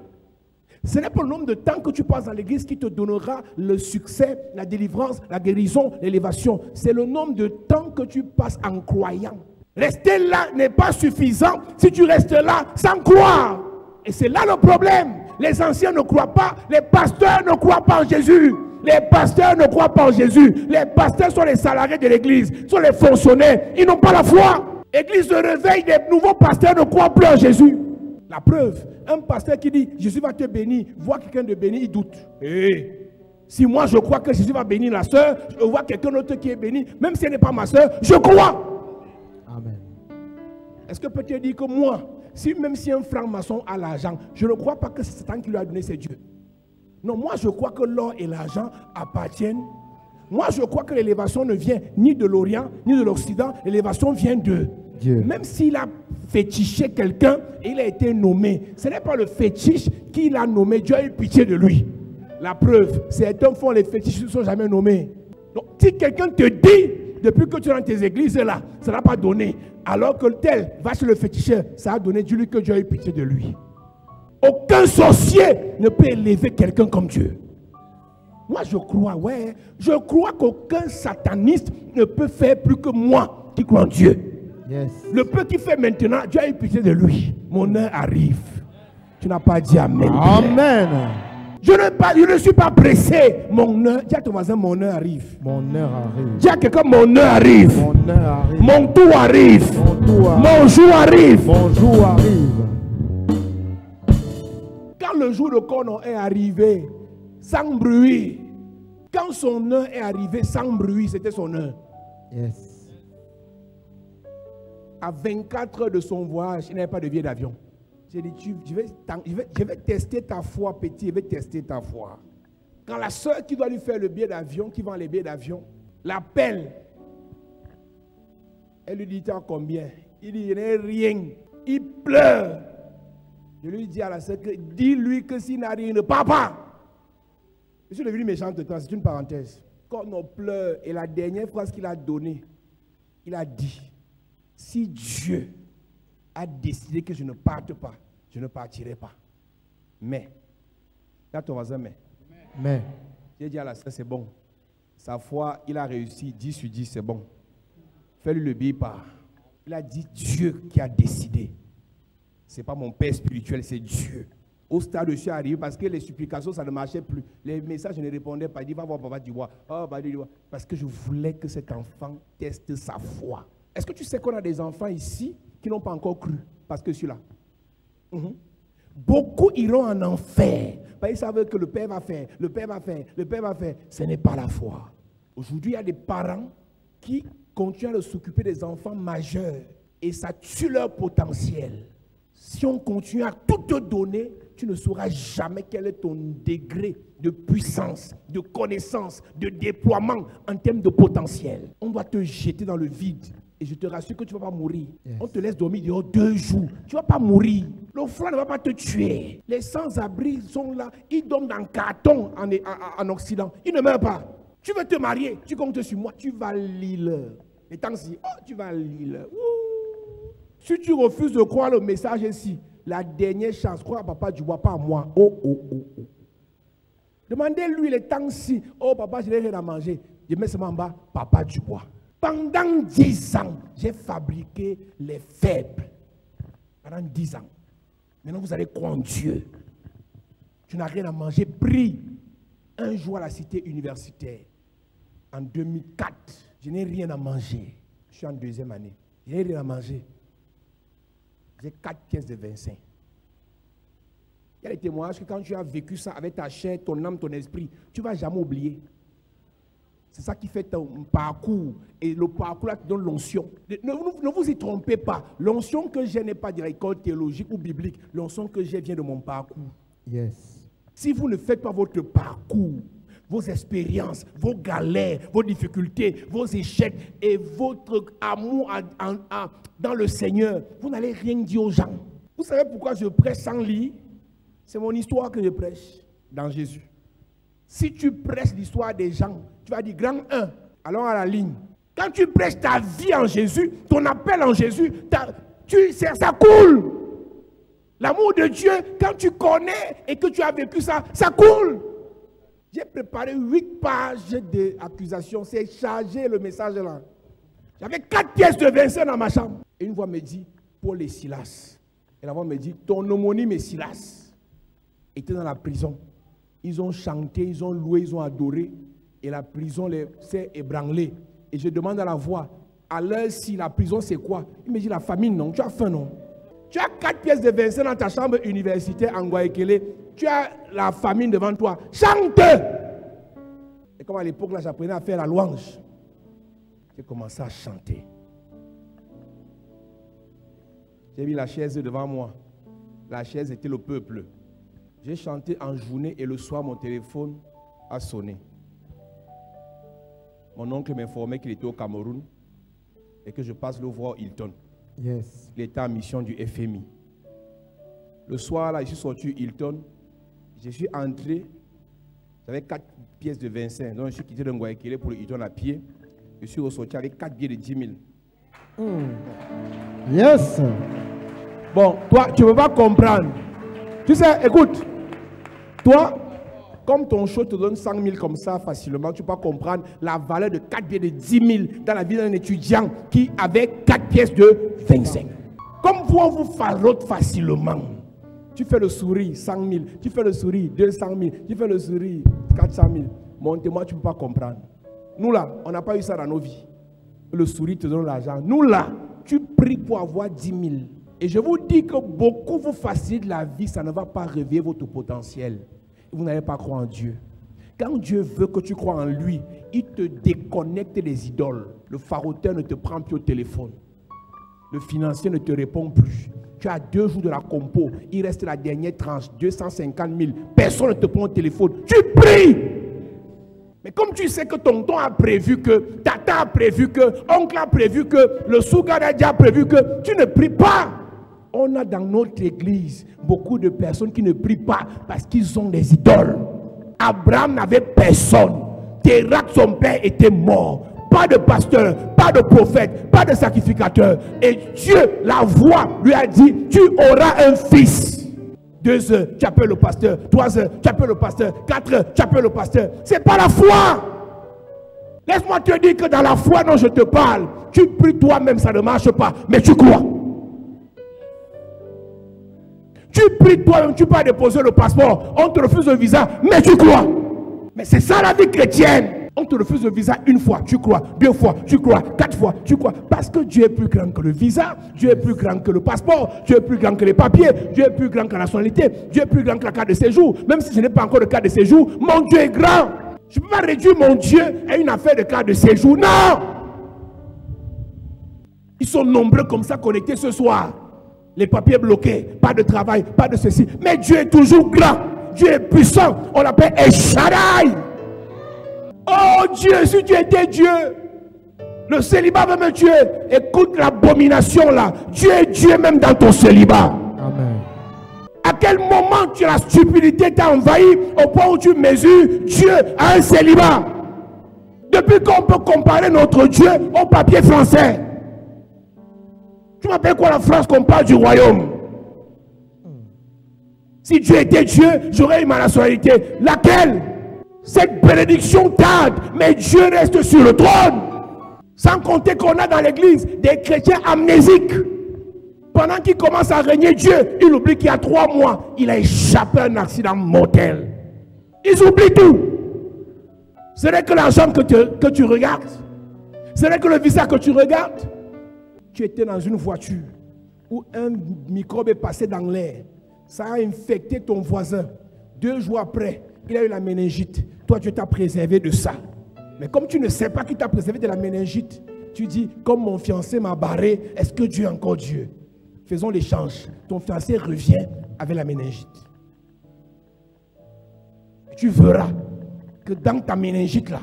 Ce n'est pas le nombre de temps que tu passes dans l'église qui te donnera le succès, la délivrance, la guérison, l'élévation. C'est le nombre de temps que tu passes en croyant. Rester là n'est pas suffisant si tu restes là sans croire. Et c'est là le problème. Les anciens ne croient pas, les pasteurs ne croient pas en Jésus. Les pasteurs ne croient pas en Jésus. Les pasteurs sont les salariés de l'église, sont les fonctionnaires. Ils n'ont pas la foi. L'église se réveille, des nouveaux pasteurs ne croient plus en Jésus. La preuve, un pasteur qui dit Jésus va te bénir, voit quelqu'un de béni, il doute. Si moi je crois que Jésus va bénir la soeur, je vois quelqu'un d'autre qui est béni, même si elle n'est pas ma soeur, je crois. Amen. Est-ce que peut-être dire que moi, même si un franc-maçon a l'argent, je ne crois pas que c'est Satan qui lui a donné, c'est Dieu. Non, moi je crois que l'or et l'argent appartiennent. Moi je crois que l'élévation ne vient ni de l'Orient, ni de l'Occident, l'élévation vient de Dieu. Même s'il a fétiché quelqu'un et il a été nommé, ce n'est pas le fétiche qui l'a nommé, Dieu a eu pitié de lui. La preuve, certains font les fétiches qui ne sont jamais nommés. Donc si quelqu'un te dit, depuis que tu es dans tes églises là, ça n'a pas donné, alors que tel va chez le féticheur, ça a donné, dis-lui que Dieu a eu pitié de lui. Aucun sorcier ne peut élever quelqu'un comme Dieu. Moi je crois, je crois qu'aucun sataniste ne peut faire plus que moi qui crois en Dieu. Yes. Le peu qu'il fait maintenant, Dieu a eu pitié de lui. Mon heure arrive. Tu n'as pas dit amen. Amen. Je ne suis pas pressé. Mon heure, dis à ton voisin, mon heure arrive. Mon heure arrive. Dis à quelqu'un, mon heure arrive. Mon heure arrive. Mon tour arrive. Mon jour arrive. Mon jour arrive. Quand le jour de Conon est arrivé, sans bruit, quand son heure est arrivée sans bruit, c'était son heure. Yes. À 24 heures de son voyage, il n'avait pas de billet d'avion. J'ai dit, je vais tester ta foi, petit, je vais tester ta foi. Quand la soeur qui doit lui faire le billet d'avion, qui vend les billets d'avion, l'appelle, elle lui dit, tu as combien? Il dit, il n'est rien. Il pleure. Je lui dis à la soeur, dis-lui que s'il n'a rien, ne part pas. Je suis devenu méchant de temps, c'est une parenthèse. Quand on pleure, et la dernière phrase qu'il a donnée, il a dit, si Dieu a décidé que je ne parte pas, je ne partirai pas. Mais, là ton voisin, mais. J'ai dit à la sœur, c'est bon. Sa foi, il a réussi, 10 sur 10, c'est bon. Fais-lui le billet part. Il a dit, Dieu qui a décidé. Ce n'est pas mon père spirituel, c'est Dieu. Au stade, je suis arrivé parce que les supplications, ça ne marchait plus. Les messages, je ne répondais pas. Il dit, va voir Papa Diwa. Oh, parce que je voulais que cet enfant teste sa foi. Est-ce que tu sais qu'on a des enfants ici qui n'ont pas encore cru? Parce que celui-là. Beaucoup iront en enfer. Parce qu'ils savent que le Père va faire, le Père va faire, le Père va faire. Ce n'est pas la foi. Aujourd'hui, il y a des parents qui continuent à s'occuper des enfants majeurs. Et ça tue leur potentiel. Si on continue à tout te donner, tu ne sauras jamais quel est ton degré de puissance, de connaissance, de déploiement en termes de potentiel. On doit te jeter dans le vide. Et Et je te rassure que tu ne vas pas mourir. Yes. On te laisse dormir dehors 2 jours. Tu ne vas pas mourir. Le froid ne va pas te tuer. Les sans-abri sont là. Ils dorment dans carton en Occident. Ils ne meurent pas. Tu veux te marier, tu comptes sur moi. Tu vas lire. Et tant que tu vas lire. Si tu refuses de croire le message ici, la dernière chance, crois à Papa Dubois, pas à moi. Demandez-lui les temps si, papa, je n'ai rien à manger. Je mets seulement en bas, Papa Dubois. Pendant 10 ans, j'ai fabriqué les faibles. Pendant 10 ans. Maintenant, vous allez croire en Dieu. Tu n'as rien à manger. Prie. Un jour à la cité universitaire, en 2004, je n'ai rien à manger. Je suis en 2e année. Je n'ai rien à manger. J'ai 4 pièces de 25. Il y a des témoignages que quand tu as vécu ça avec ta chair, ton âme, ton esprit, tu ne vas jamais oublier. C'est ça qui fait ton parcours. Et le parcours là te donne l'onction. Ne vous y trompez pas. L'onction que j'ai n'est pas de l'école théologique ou biblique. L'onction que j'ai vient de mon parcours. Yes. Si vous ne faites pas votre parcours, vos expériences, vos galères, vos difficultés, vos échecs et votre amour dans le Seigneur, vous n'allez rien dire aux gens. Vous savez pourquoi je prêche sans lire? C'est mon histoire que je prêche dans Jésus. Si tu prêches l'histoire des gens, tu vas dire grand 1, allons à la ligne. Quand tu prêches ta vie en Jésus, ton appel en Jésus, ça coule. L'amour de Dieu, quand tu connais et que tu as vécu ça, ça coule. J'ai préparé 8 pages d'accusations. C'est chargé le message là. J'avais 4 pièces de 25 dans ma chambre. Et une voix me dit, Paul et Silas. Et la voix me dit, ton homonyme est Silas. Était dans la prison. Ils ont chanté, ils ont loué, ils ont adoré. Et la prison s'est ébranlée. Et je demande à la voix, à l'heure si la prison c'est quoi? Il me dit la famine, non? Tu as faim, non? Tu as 4 pièces de 25 dans ta chambre universitaire en Guayaquil. Tu as la famine devant toi. Chante! Et comme à l'époque, là, j'apprenais à faire la louange. J'ai commencé à chanter. J'ai mis la chaise devant moi. La chaise était le peuple. J'ai chanté en journée et le soir, mon téléphone a sonné. Mon oncle m'informait qu'il était au Cameroun et que je passe le voir Hilton. Yes. Il était en mission du FMI. Le soir, là, je suis sorti Hilton. Je suis entré. J'avais 4 pièces de 25. Donc, je suis quitté de Nguayaquil pour le Hilton à pied. Je suis ressorti avec 4 billets de 10 000. Yes. Bon, toi, tu ne peux pas comprendre. Tu sais, écoute. Toi, comme ton show te donne 100 000 comme ça facilement, tu peux pas comprendre la valeur de 4 billets de 10 000 dans la vie d'un étudiant qui avait 4 pièces de 25. Comme vous, on vous farote facilement. Tu fais le sourire, 100 000. Tu fais le sourire, 200 000. Tu fais le sourire, 400 000. Montez-moi, tu ne peux pas comprendre. Nous là, on n'a pas eu ça dans nos vies. Le sourire te donne l'argent. Nous là, tu pries pour avoir 10 000. Et je vous dis que beaucoup vous facilitent la vie, ça ne va pas réveiller votre potentiel. Vous n'allez pas croire en Dieu. Quand Dieu veut que tu crois en lui, il te déconnecte des idoles. Le faroteur ne te prend plus au téléphone. Le financier ne te répond plus. Tu as 2 jours de la compo. Il reste la dernière tranche, 250 000. Personne ne te prend au téléphone. Tu pries. Mais comme tu sais que tonton a prévu que, tata a prévu que, oncle a prévu que, le Sougadadja a prévu que, tu ne pries pas. On a dans notre église beaucoup de personnes qui ne prient pas parce qu'ils ont des idoles. Abraham n'avait personne. Térak, son père, était mort. Pas de pasteur, pas de prophète, pas de sacrificateur. Et Dieu, la voix, lui a dit, tu auras un fils. 2 heures, tu appelles le pasteur. 3 heures, tu appelles le pasteur. 4 heures, tu appelles le pasteur. C'est pas la foi. Laisse-moi te dire que dans la foi dont je te parle, tu pries toi-même, ça ne marche pas. Mais tu crois. Tu pries toi-même, tu peux déposer le passeport. On te refuse le visa, mais tu crois. Mais c'est ça la vie chrétienne. On te refuse le visa 1 fois, tu crois. 2 fois, tu crois. 4 fois, tu crois. Parce que Dieu est plus grand que le visa. Dieu est plus grand que le passeport. Dieu est plus grand que les papiers. Dieu est plus grand que la nationalité. Dieu est plus grand que la carte de séjour. Même si je n'ai pas encore de carte de séjour, mon Dieu est grand. Je ne peux pas réduire mon Dieu à une affaire de carte de séjour. Non! Ils sont nombreux comme ça connectés ce soir. Les papiers bloqués, pas de travail, pas de ceci. Mais Dieu est toujours grand. Dieu est puissant. On l'appelle El Shaddai. Oh Dieu, si tu étais Dieu, Le célibat veut me tuer. Écoute l'abomination là. Dieu est Dieu même dans ton célibat. Amen. À quel moment la stupidité t'a envahi au point où tu mesures Dieu à un célibat? Depuis qu'on peut comparer notre Dieu au papier français. Tu m'appelles quoi la France qu'on parle du royaume? Si Dieu était Dieu, j'aurais eu ma nationalité. Laquelle? Cette bénédiction tarde, mais Dieu reste sur le trône. Sans compter qu'on a dans l'église des chrétiens amnésiques. Pendant qu'il commence à régner Dieu, il oublie qu'il y a 3 mois, il a échappé à un accident mortel. Ils oublient tout. Ce n'est que l'argent que tu regardes. Ce n'est que le visage que tu regardes. Tu étais dans une voiture où un microbe est passé dans l'air. Ça a infecté ton voisin. 2 jours après, il a eu la méningite. Toi, tu t'as préservé de ça. Mais comme tu ne sais pas qu'il t'a préservé de la méningite, tu dis, comme mon fiancé m'a barré, est-ce que Dieu est encore Dieu? Faisons l'échange. Ton fiancé revient avec la méningite. Tu verras que dans ta méningite là,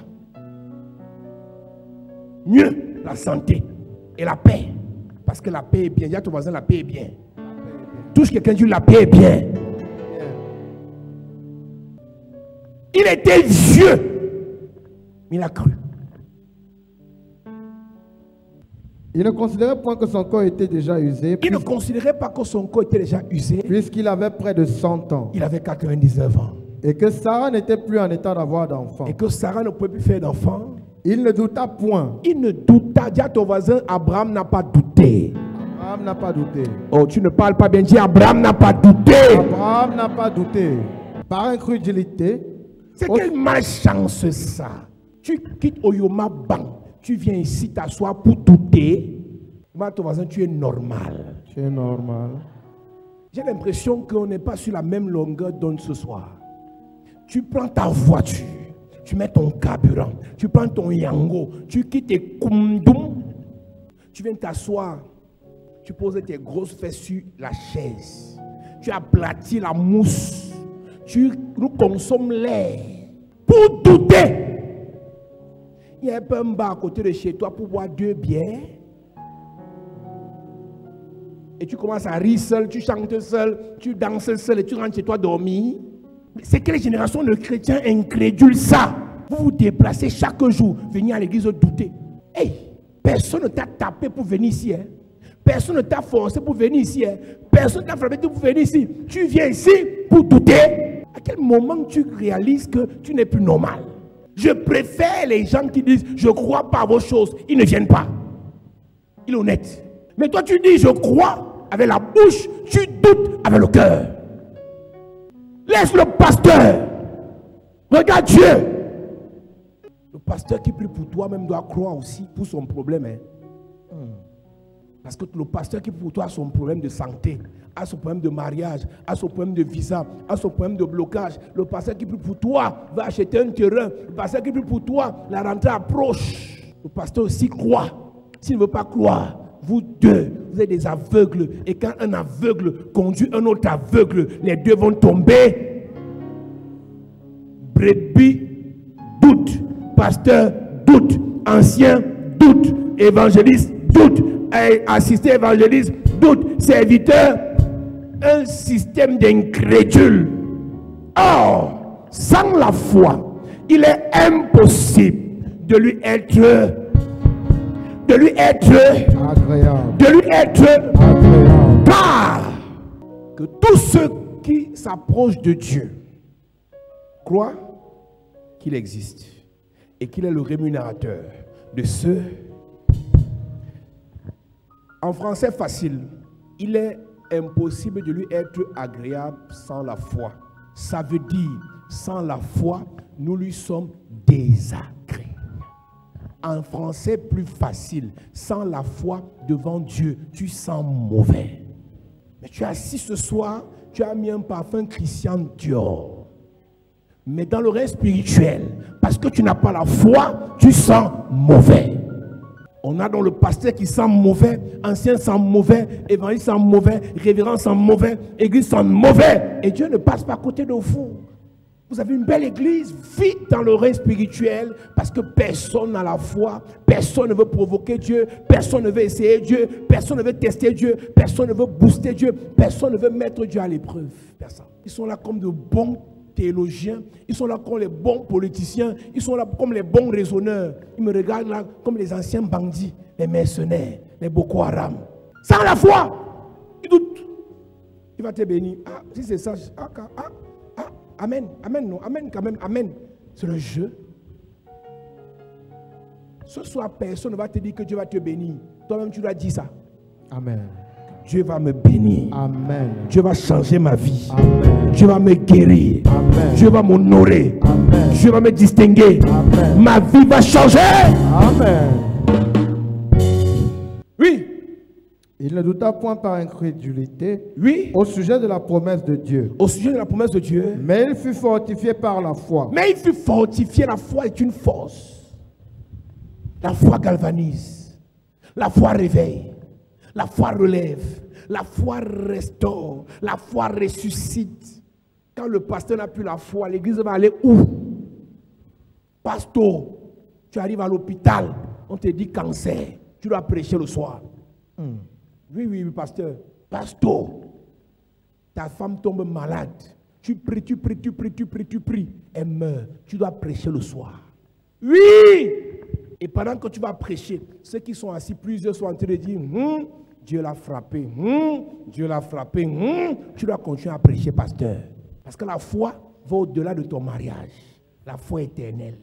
mieux la santé et la paix. Parce que la paix est bien. Dis à ton voisin, la paix est bien. Touche quelqu'un, dit la paix est bien. Il était vieux, mais il a cru. Il ne considérait point que son corps était déjà usé. Il ne considérait pas que son corps était déjà usé. Puisqu'il avait près de 100 ans. Il avait 99 ans. Et que Sarah n'était plus en état d'avoir d'enfant. Et que Sarah ne pouvait plus faire d'enfant. Il ne douta point. Il ne douta. Dis à ton voisin, Abraham n'a pas douté. Abraham n'a pas douté. Oh, tu ne parles pas bien. Dis, Abraham n'a pas douté. Abraham n'a pas douté. Par incrédulité. C'est quelle malchance ça. Tu quittes Oyoma Bank. Tu viens ici t'asseoir pour douter. Dis à ton voisin, tu es normal. Tu es normal. J'ai l'impression qu'on n'est pas sur la même longueur d'onde ce soir. Tu prends ta voiture. Tu mets ton carburant. Tu prends ton yango. Tu quittes tes koumdoum. Tu viens t'asseoir. Tu poses tes grosses fesses sur la chaise. Tu aplatis la mousse. Nous consommes l'air. Pour douter. Il y a un peu un bar à côté de chez toi pour boire 2 bières. Et tu commences à rire seul, tu chantes seul, tu danses seul et tu rentres chez toi dormir. C'est quelle génération de chrétiens incrédules ça? Vous vous déplacez chaque jour, venir à l'église douter. Hey, personne ne t'a tapé pour venir ici. Hein? Personne ne t'a forcé pour venir ici. Hein? Personne ne t'a frappé pour venir ici. Tu viens ici pour douter. À quel moment tu réalises que tu n'es plus normal? Je préfère les gens qui disent je ne crois pas à vos choses. Ils ne viennent pas. Il est honnête. Mais toi tu dis je crois avec la bouche, tu doutes avec le cœur. Laisse le pasteur. Regarde Dieu. Le pasteur qui prie pour toi même doit croire aussi pour son problème. Hein. Parce que le pasteur qui prie pour toi a son problème de santé, a son problème de mariage, a son problème de visa, a son problème de blocage. Le pasteur qui prie pour toi va acheter un terrain. Le pasteur qui prie pour toi, la rentrée approche. Le pasteur aussi croit. S'il ne veut pas croire, vous deux, vous êtes des aveugles. Et quand un aveugle conduit un autre aveugle, les deux vont tomber. Brebis doute, pasteur doute, ancien doute, évangéliste doute, assisté évangéliste doute, serviteur, un système d'incrédules. Or, sans la foi, il est impossible de lui être agréable. Car que tous ceux qui s'approchent de Dieu croient qu'il existe et qu'il est le rémunérateur de ceux. En français facile, il est impossible de lui être agréable sans la foi. Ça veut dire, sans la foi, nous lui sommes désagréables. En français plus facile, sans la foi devant Dieu, tu sens mauvais. Mais tu es assis ce soir, tu as mis un parfum Christian Dior. Mais dans le reste spirituel, parce que tu n'as pas la foi, tu sens mauvais. On a dans le pasteur qui sent mauvais, ancien sent mauvais, évangéliste sent mauvais, révérend sent mauvais, église sent mauvais. Et Dieu ne passe pas à côté de vous. Vous avez une belle église, vite dans le règne spirituel, parce que personne n'a la foi, personne ne veut provoquer Dieu, personne ne veut essayer Dieu, personne ne veut tester Dieu, personne ne veut booster Dieu, personne ne veut mettre Dieu à l'épreuve. Personne. Ils sont là comme de bons théologiens, ils sont là comme les bons politiciens, ils sont là comme les bons raisonneurs. Ils me regardent là comme les anciens bandits, les mercenaires, les Boko Haram. Sans la foi, ils doutent. Il va te bénir. Ah, si c'est ça, amen, amen, non, amen quand même, amen. C'est le jeu. Ce soir, personne ne va te dire que Dieu va te bénir. Toi-même, tu dois dire ça. Amen. Dieu va me bénir. Amen. Dieu va changer ma vie. Amen. Dieu va me guérir. Amen. Dieu va m'honorer. Amen. Dieu va me distinguer. Amen. Ma vie va changer. Amen. Oui. Il ne douta point par incrédulité Oui. au sujet de la promesse de Dieu. Au sujet de la promesse de Dieu. Mais il fut fortifié par la foi. Mais il fut fortifié. La foi est une force. La foi galvanise. La foi réveille. La foi relève. La foi restaure. La foi ressuscite. Quand le pasteur n'a plus la foi, l'église va aller où? Pasteur, tu arrives à l'hôpital, on te dit cancer. Tu dois prêcher le soir. Oui, oui, oui, pasteur. Pasteur, ta femme tombe malade. Tu pries, tu pries, tu pries, tu pries, tu pries. Elle meurt. Tu dois prêcher le soir. Oui! Et pendant que tu vas prêcher, ceux qui sont assis, plusieurs sont en train de dire, Dieu l'a frappé, Dieu l'a frappé, tu dois continuer à prêcher, pasteur. Parce que la foi va au-delà de ton mariage. La foi éternelle.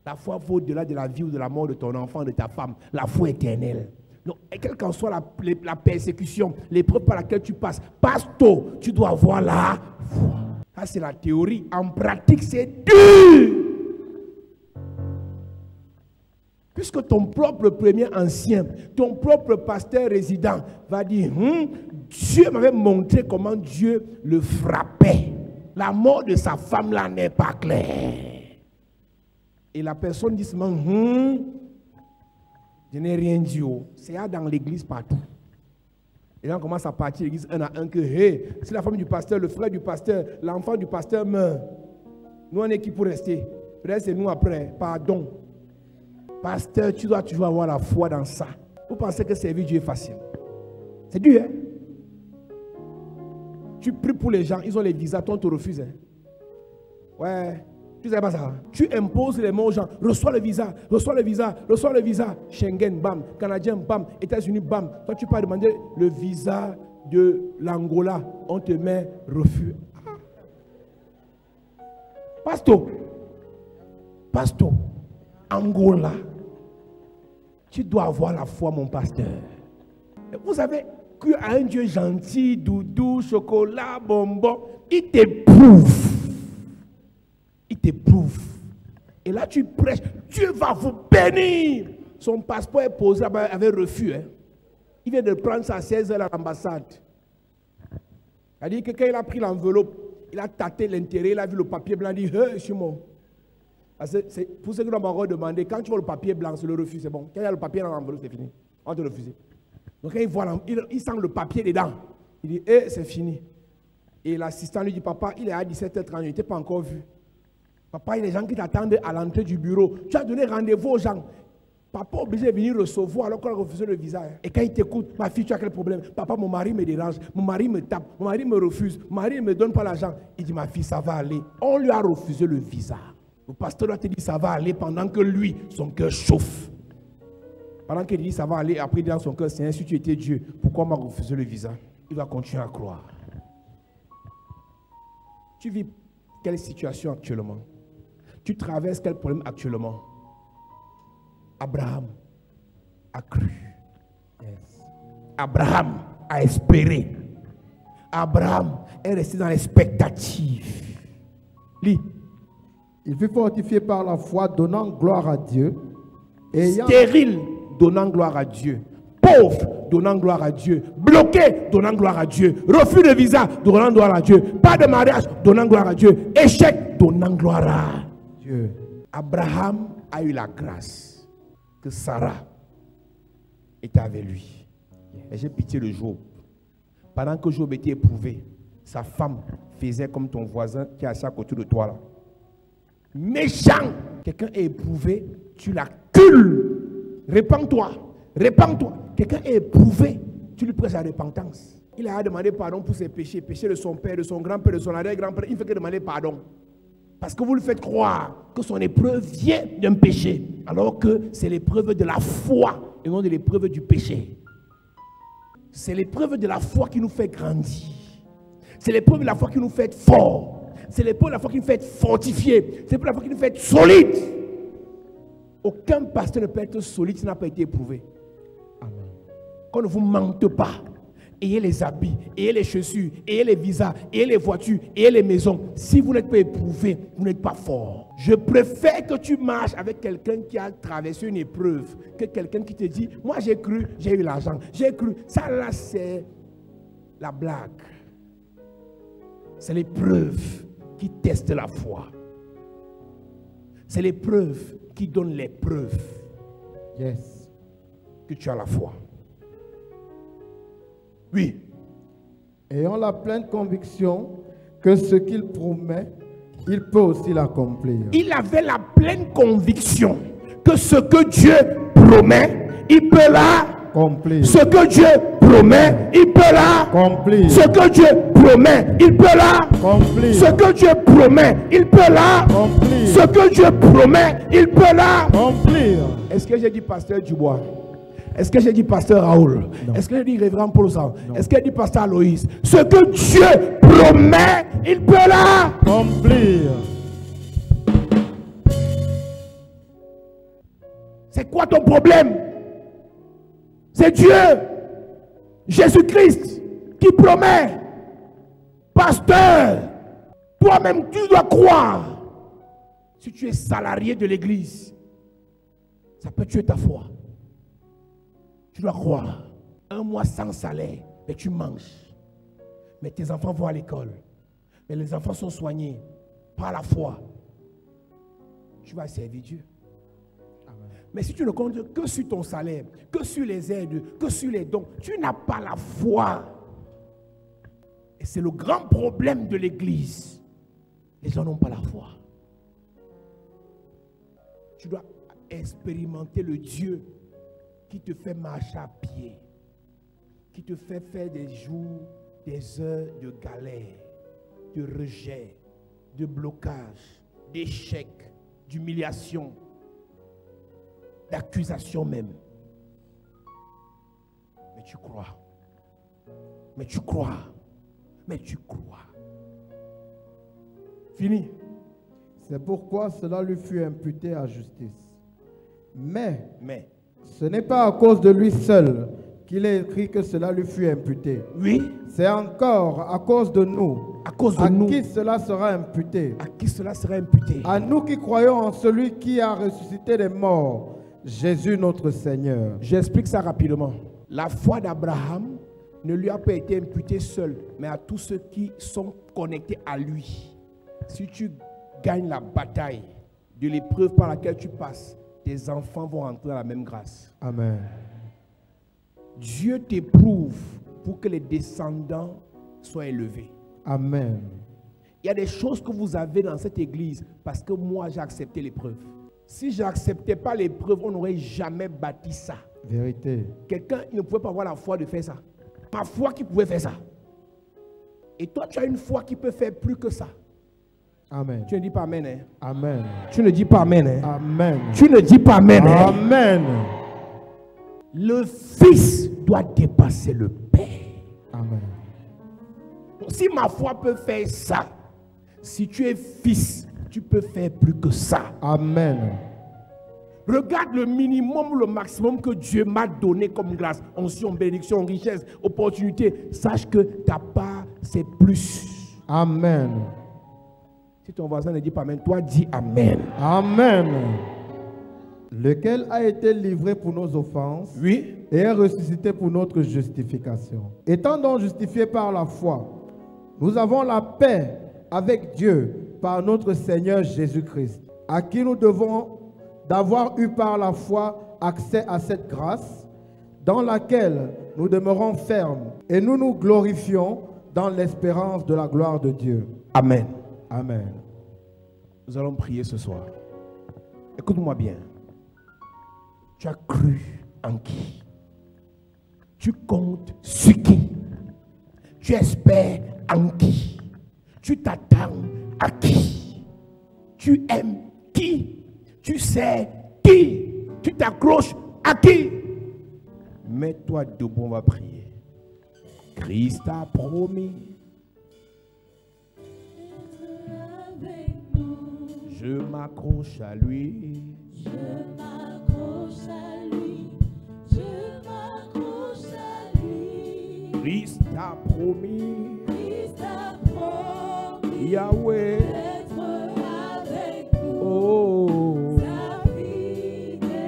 La foi va au-delà de la vie ou de la mort de ton enfant, de ta femme. La foi éternelle. Donc, quelle qu'en soit la persécution, l'épreuve par laquelle tu passes, pasteur, tu dois avoir la foi. Ça, c'est la théorie. En pratique, c'est dur. Puisque ton propre premier ancien, ton propre pasteur résident va dire, Dieu m'avait montré comment Dieu le frappait. La mort de sa femme là n'est pas claire. Et la personne dit seulement, je n'ai rien dit. C'est là dans l'église partout. Et là on commence à partir l'église un à un que, si la femme du pasteur, le frère du pasteur, l'enfant du pasteur meurt, nous on est qui pour rester? Peut-être c'est nous après, pardon. Pasteur, tu dois toujours avoir la foi dans ça. Vous pensez que servir Dieu est facile? C'est dur, hein? Tu pries pour les gens, ils ont les visas, toi on te refuse. Hein? Ouais, tu ne sais pas ça. Hein? Tu imposes les mots aux gens, reçois le visa, reçois le visa, reçois le visa. Schengen, bam. Canadien, bam. États-Unis, bam. Toi tu peux demander le visa de l'Angola, on te met refus. Pasteur, Angola, tu dois avoir la foi, mon pasteur. Vous avez cru à un Dieu gentil, doudou, chocolat, bonbon. Il t'éprouve. Il t'éprouve. Et là, tu prêches. Dieu va vous bénir. Son passeport est posé avec refus. Hein. Il vient de prendre ça à 16 heures à l'ambassade. C'est-à-dire que quand il a pris l'enveloppe, il a tâté l'intérêt, il a vu le papier blanc, il dit, je suis mort. Pour ceux qui l'ont encore demandé, quand tu vois le papier blanc, c'est le refus, c'est bon. Quand il y a le papier dans l'enveloppe, c'est fini. On te refuse. Donc quand il voit, il sent le papier dedans. Il dit, c'est fini. Et l'assistant lui dit, papa, il est à 17h30, il n'était pas encore vu. Papa, il y a des gens qui t'attendent à l'entrée du bureau. Tu as donné rendez-vous aux gens. Papa est obligé de venir recevoir alors qu'on a refusé le visa. Et quand il t'écoute, ma fille, tu as quel problème? Papa, mon mari me dérange, mon mari me tape, mon mari me refuse, mon mari ne me donne pas l'argent. Il dit, ma fille, ça va aller. On lui a refusé le visa. Le pasteur doit te dire ça va aller pendant que lui, son cœur chauffe. Pendant qu'il dit ça va aller, après il dit dans son cœur, Seigneur, si tu étais Dieu, pourquoi m'a refusé le visa? Il va continuer à croire. Tu vis quelle situation actuellement? Tu traverses quel problème actuellement? Abraham a cru. Yes. Abraham a espéré. Abraham est resté dans l'expectative. Lis. Il fut fortifié par la foi, donnant gloire à Dieu. Stérile, donnant gloire à Dieu. Pauvre, donnant gloire à Dieu. Bloqué, donnant gloire à Dieu. Refus de visa, donnant gloire à Dieu. Pas de mariage, donnant gloire à Dieu. Échec, donnant gloire à Dieu. Abraham a eu la grâce que Sarah était avec lui. Et j'ai pitié de Job. Pendant que Job était éprouvé, sa femme faisais comme ton voisin qui est assis à côté de toi là. Méchant. Quelqu'un est éprouvé, tu l'accules. Répands-toi. Répands-toi. Quelqu'un est éprouvé, tu lui prêches la repentance. Il a demandé pardon pour ses péchés, péchés de son père, de son grand-père, de son arrière-grand-père. Il ne fait que demander pardon. Parce que vous lui faites croire que son épreuve vient d'un péché, alors que c'est l'épreuve de la foi et non de l'épreuve du péché. C'est l'épreuve de la foi qui nous fait grandir. C'est l'épreuve de la foi qui nous fait forts. C'est l'épreuve de la foi qui nous fait fortifier. C'est l'épreuve de la foi qui nous fait solide. Aucun pasteur ne peut être solide s'il n'a pas été éprouvé. Amen. Qu'on ne vous mente pas. Ayez les habits, ayez les chaussures, ayez les visas, ayez les voitures, ayez les maisons. Si vous n'êtes pas éprouvé, vous n'êtes pas fort. Je préfère que tu marches avec quelqu'un qui a traversé une épreuve que quelqu'un qui te dit, moi j'ai cru, j'ai eu l'argent, j'ai cru. Ça là c'est la blague. C'est l'épreuve qui teste la foi. C'est l'épreuve qui donne les preuves. Yes. Que tu as la foi. Oui. Ayant la pleine conviction que ce qu'il promet, il peut aussi l'accomplir. Il avait la pleine conviction que ce que Dieu promet, il peut l'accomplir. Ce que Dieu promet, il peut l'accomplir. Ce que Dieu promet, il peut l'accomplir. Ce que Dieu promet, il peut l'accomplir. Ce que Dieu promet, il peut l'accomplir. Est-ce que j'ai dit pasteur Dubois? Est-ce que j'ai dit pasteur Raoul? Est-ce que j'ai dit révérend Paul Sang? Est-ce que j'ai dit pasteur Aloïs? Ce que Dieu promet, il peut l'accomplir. C'est quoi ton problème? C'est Dieu, Jésus-Christ, qui promet. Pasteur, toi-même tu dois croire. Si tu es salarié de l'église, ça peut tuer ta foi. Tu dois croire. Un mois sans salaire, mais tu manges. Mais tes enfants vont à l'école. Mais les enfants sont soignés par la foi. Tu vas servir Dieu. Amen. Mais si tu ne comptes que sur ton salaire, que sur les aides, que sur les dons, tu n'as pas la foi. Et c'est le grand problème de l'église. Les gens n'ont pas la foi. Tu dois expérimenter le Dieu qui te fait marcher à pied, qui te fait faire des jours, des heures de galère, de rejet, de blocage, d'échec, d'humiliation, d'accusation même. Mais tu crois. Mais tu crois. Mais tu crois. Fini. C'est pourquoi cela lui fut imputé à justice. Mais ce n'est pas à cause de lui seul qu'il est écrit que cela lui fut imputé. Oui. C'est encore à cause de nous. À cause de nous. Qui cela sera imputé? À qui cela sera imputé? À nous qui croyons en celui qui a ressuscité les morts, Jésus notre Seigneur. J'explique ça rapidement. La foi d'Abraham ne lui a pas été imputée seule, mais à tous ceux qui sont connectés à lui. Si tu gagnes la bataille de l'épreuve par laquelle tu passes, tes enfants vont entrer dans la même grâce. Amen. Dieu t'éprouve pour que les descendants soient élevés. Amen. Il y a des choses que vous avez dans cette église parce que moi j'ai accepté l'épreuve. Si je n'acceptais pas l'épreuve, on n'aurait jamais bâti ça. Vérité. Quelqu'un ne pouvait pas avoir la foi de faire ça. Ma foi qui pouvait faire ça. Et toi, tu as une foi qui peut faire plus que ça. Amen. Tu ne dis pas amen. Hein? Amen. Tu ne dis pas amen. Hein? Amen. Tu ne dis pas amen. Hein? Amen. Le Fils doit dépasser le Père. Amen. Donc, si ma foi peut faire ça, si tu es fils, tu peux faire plus que ça. Amen. Regarde le minimum ou le maximum que Dieu m'a donné comme grâce, onction, bénédiction, richesse, opportunité. Sache que ta part, c'est plus. Amen. Si ton voisin ne dit pas amen, toi dis amen. Amen. Lequel a été livré pour nos offenses, oui, et est ressuscité pour notre justification. Étant donc justifiés par la foi, nous avons la paix avec Dieu par notre Seigneur Jésus-Christ, à qui nous devons d'avoir eu par la foi accès à cette grâce dans laquelle nous demeurons fermes et nous nous glorifions dans l'espérance de la gloire de Dieu. Amen. Amen. Nous allons prier ce soir. Écoute-moi bien. Tu as cru en qui? Tu comptes sur qui? Tu espères en qui? Tu t'attends à qui? Tu aimes qui? Tu sais qui? Tu t'accroches à qui? Mets-toi debout, on va prier. Christ a promis. Je m'accroche à lui. Je m'accroche à lui, je m'accroche à lui. Christ a promis. Christ a promis Yahweh. d'être avec nous. Oh, Sa fidélité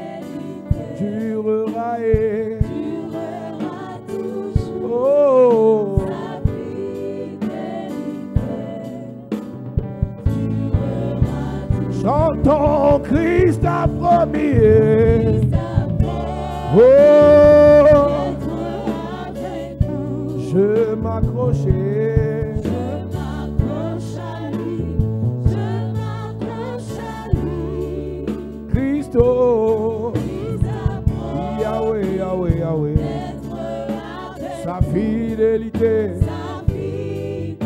durera et durera toujours. oh, Sa fidélité durera toujours. chantons Christ a promis. Christ a promis Oh, d'être avec nous. je m'accrochais. Je m'accroche à lui, je m'accroche à lui. Christ, oh, Christ a promis Yahweh, Yahweh, Yahweh. d'être avec Sa fidélité. sa fidélité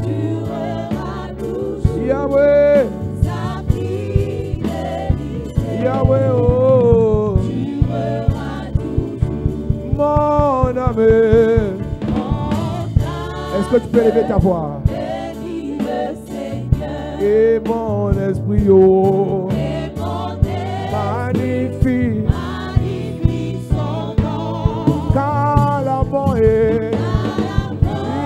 durera toujours. Yahweh, Sa fidélité Yahweh, oh, durera toujours. mon ami. Est-ce que tu peux lever ta voix? Bénis le Seigneur Et mon esprit, oh, et mon âme. magnifique. Magnifie son nom. Car l'amour est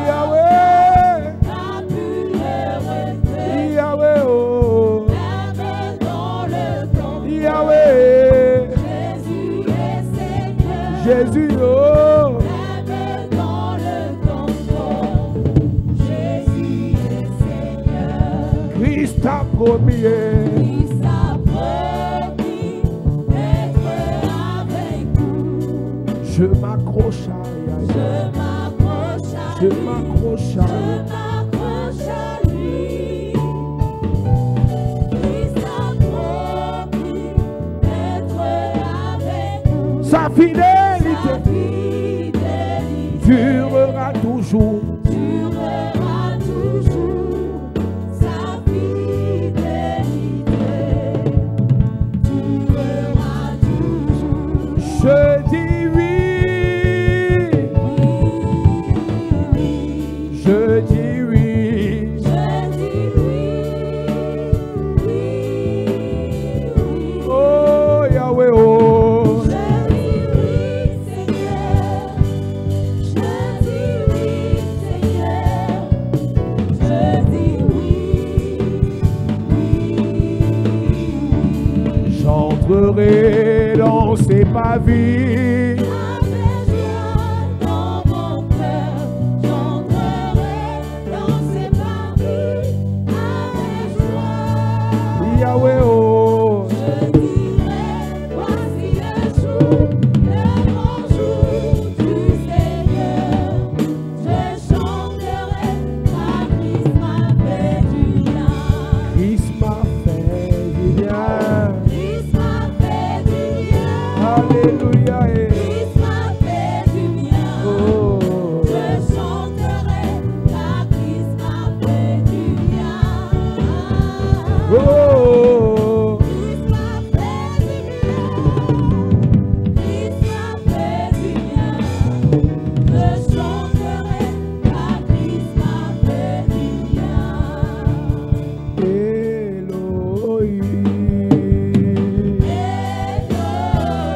Yahweh, A pu le Yahweh, oh, même dans le temps. Yahweh, Jésus est Seigneur. Jésus, oh, Même dans le temps. Jésus est Seigneur. Christ a promis. Christ a promis d'être avec nous. Je m'accroche à Yahweh, Je m'accroche à je lui. m'accroche à Je m'accroche à lui. Christ a promis d'être avec nous. sa Sa fidélité fidélité durera toujours. durera toujours. Sa fidélité durera toujours. Je dis oui, je dis oui, Je dis oui, oui, oui. oh Yahweh, oh, Je dis oui, Seigneur. Je dis oui, Seigneur. Je dis oui, oui. j'entrerai dans ses pavillons. Avec joie dans mon cœur, j'entrerai dans ses parvis. Avec joie, Yahweh, oh, je dirai, voici le grand jour du Seigneur. Je chanterai, car Christ m'a fait du bien. Christ m'a fait du bien. Christ m'a fait du bien. Alléluia, eh. Christ m'a fait du bien. Oh, Je chanterai, car Christ m'a fait du bien. oh, Christ m'a fait du bien. Christ m'a fait du bien. Je chanterai, car Christ m'a fait du bien. Elohim.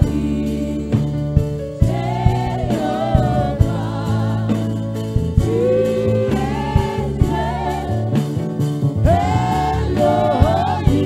Elohim, Jéhovah, tu es Dieu. Elohim,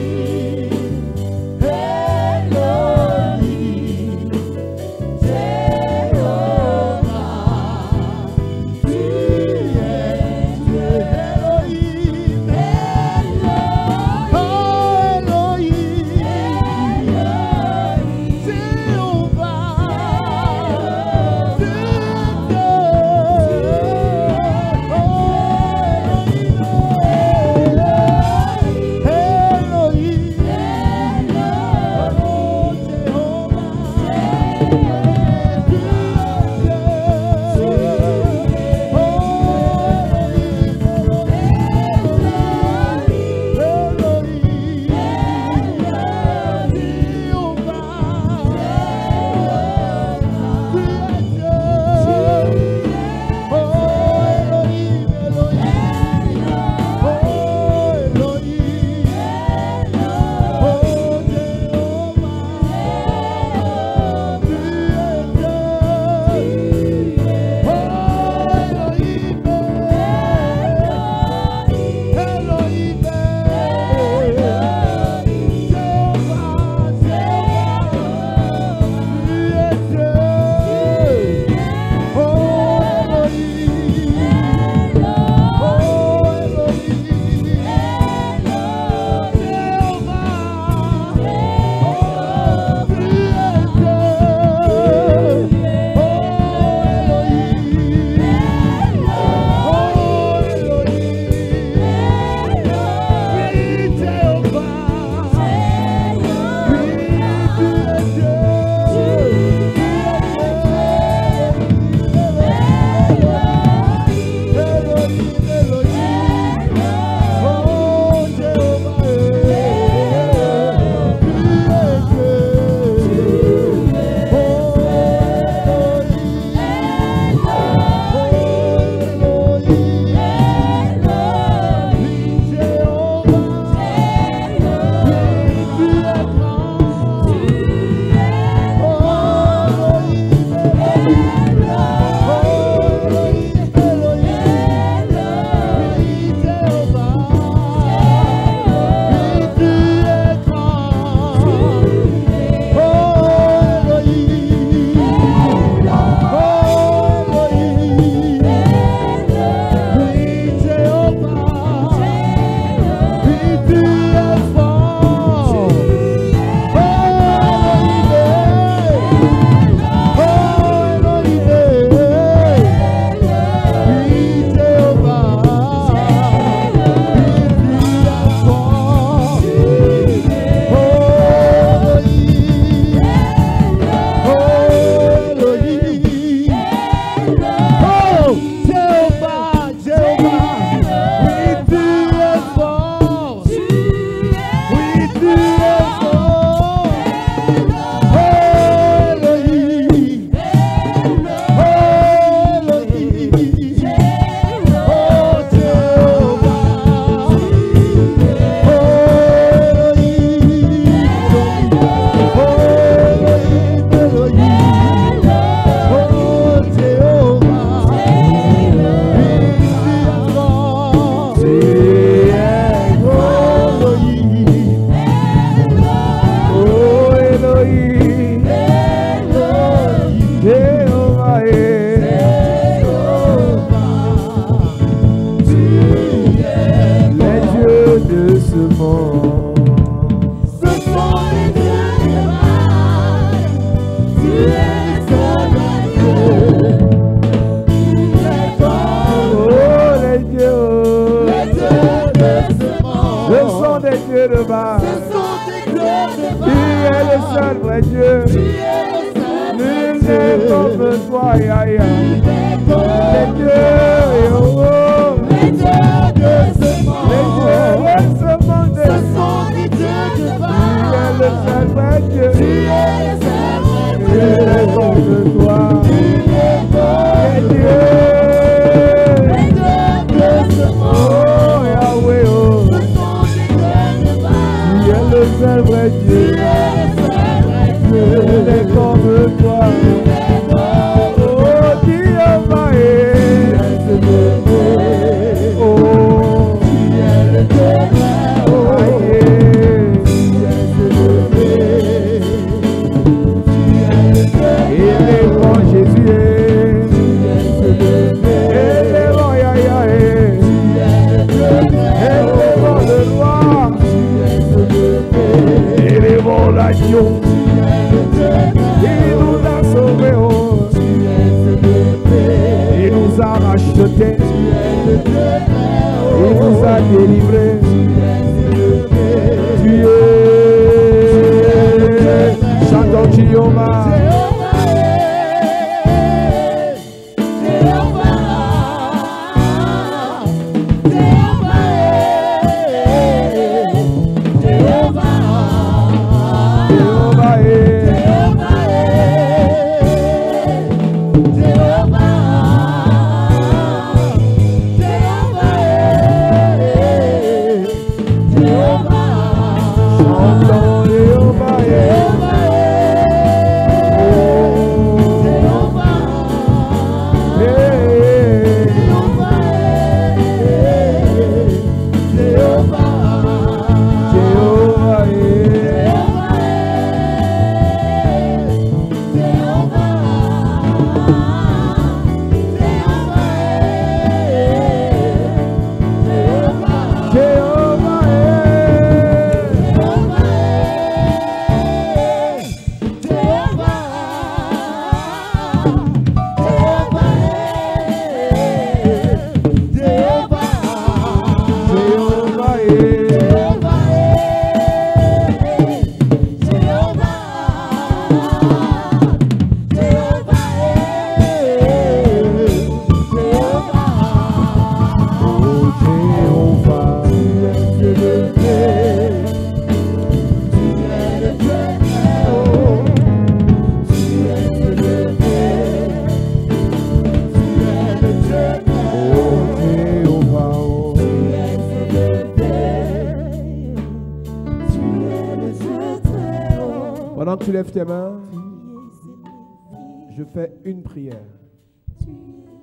des dieux de Baal. Ce sont des dieux de Tu Baal. es le seul vrai Dieu. Tu es le seul Nul vrai n'est Dieu. comme toi, ya ya. Nul n'est comme Les dieux, oh, oh. les dieux de ce Les dieux monde. de ce monde. Ce sont des dieux de Tu es le Baal. seul vrai Dieu. Tu es le seul vrai Nul Dieu. n'est comme toi. Nul n'est comme Les dieux. les dieux de ce Oh, monde. Yahweh, oh. Ce sont des dieux de Baal. Tu es le seul vrai Tu Dieu. es le seul vrai Dieu. Nul n'est comme toi. Nul n'est comme Oh, Dieu va oh, tu es le Dieu vrai. oh, yeah. Il est bon Jésus. Il est bon, ya, ya, il est bon le roi. Il est bon l'agneau. Il nous a sauvés. Oh. Il nous a rachetés. Il nous a délivrés. Tu es. Chantons Jéhovah. Jéhovah est. Chantons Jéhovah est. Jéhovah est. Jéhovah est. Jéhovah est. Oh Jéhovah. Oh Jéhovah. Oh. Pendant que tu lèves tes mains, je fais une prière.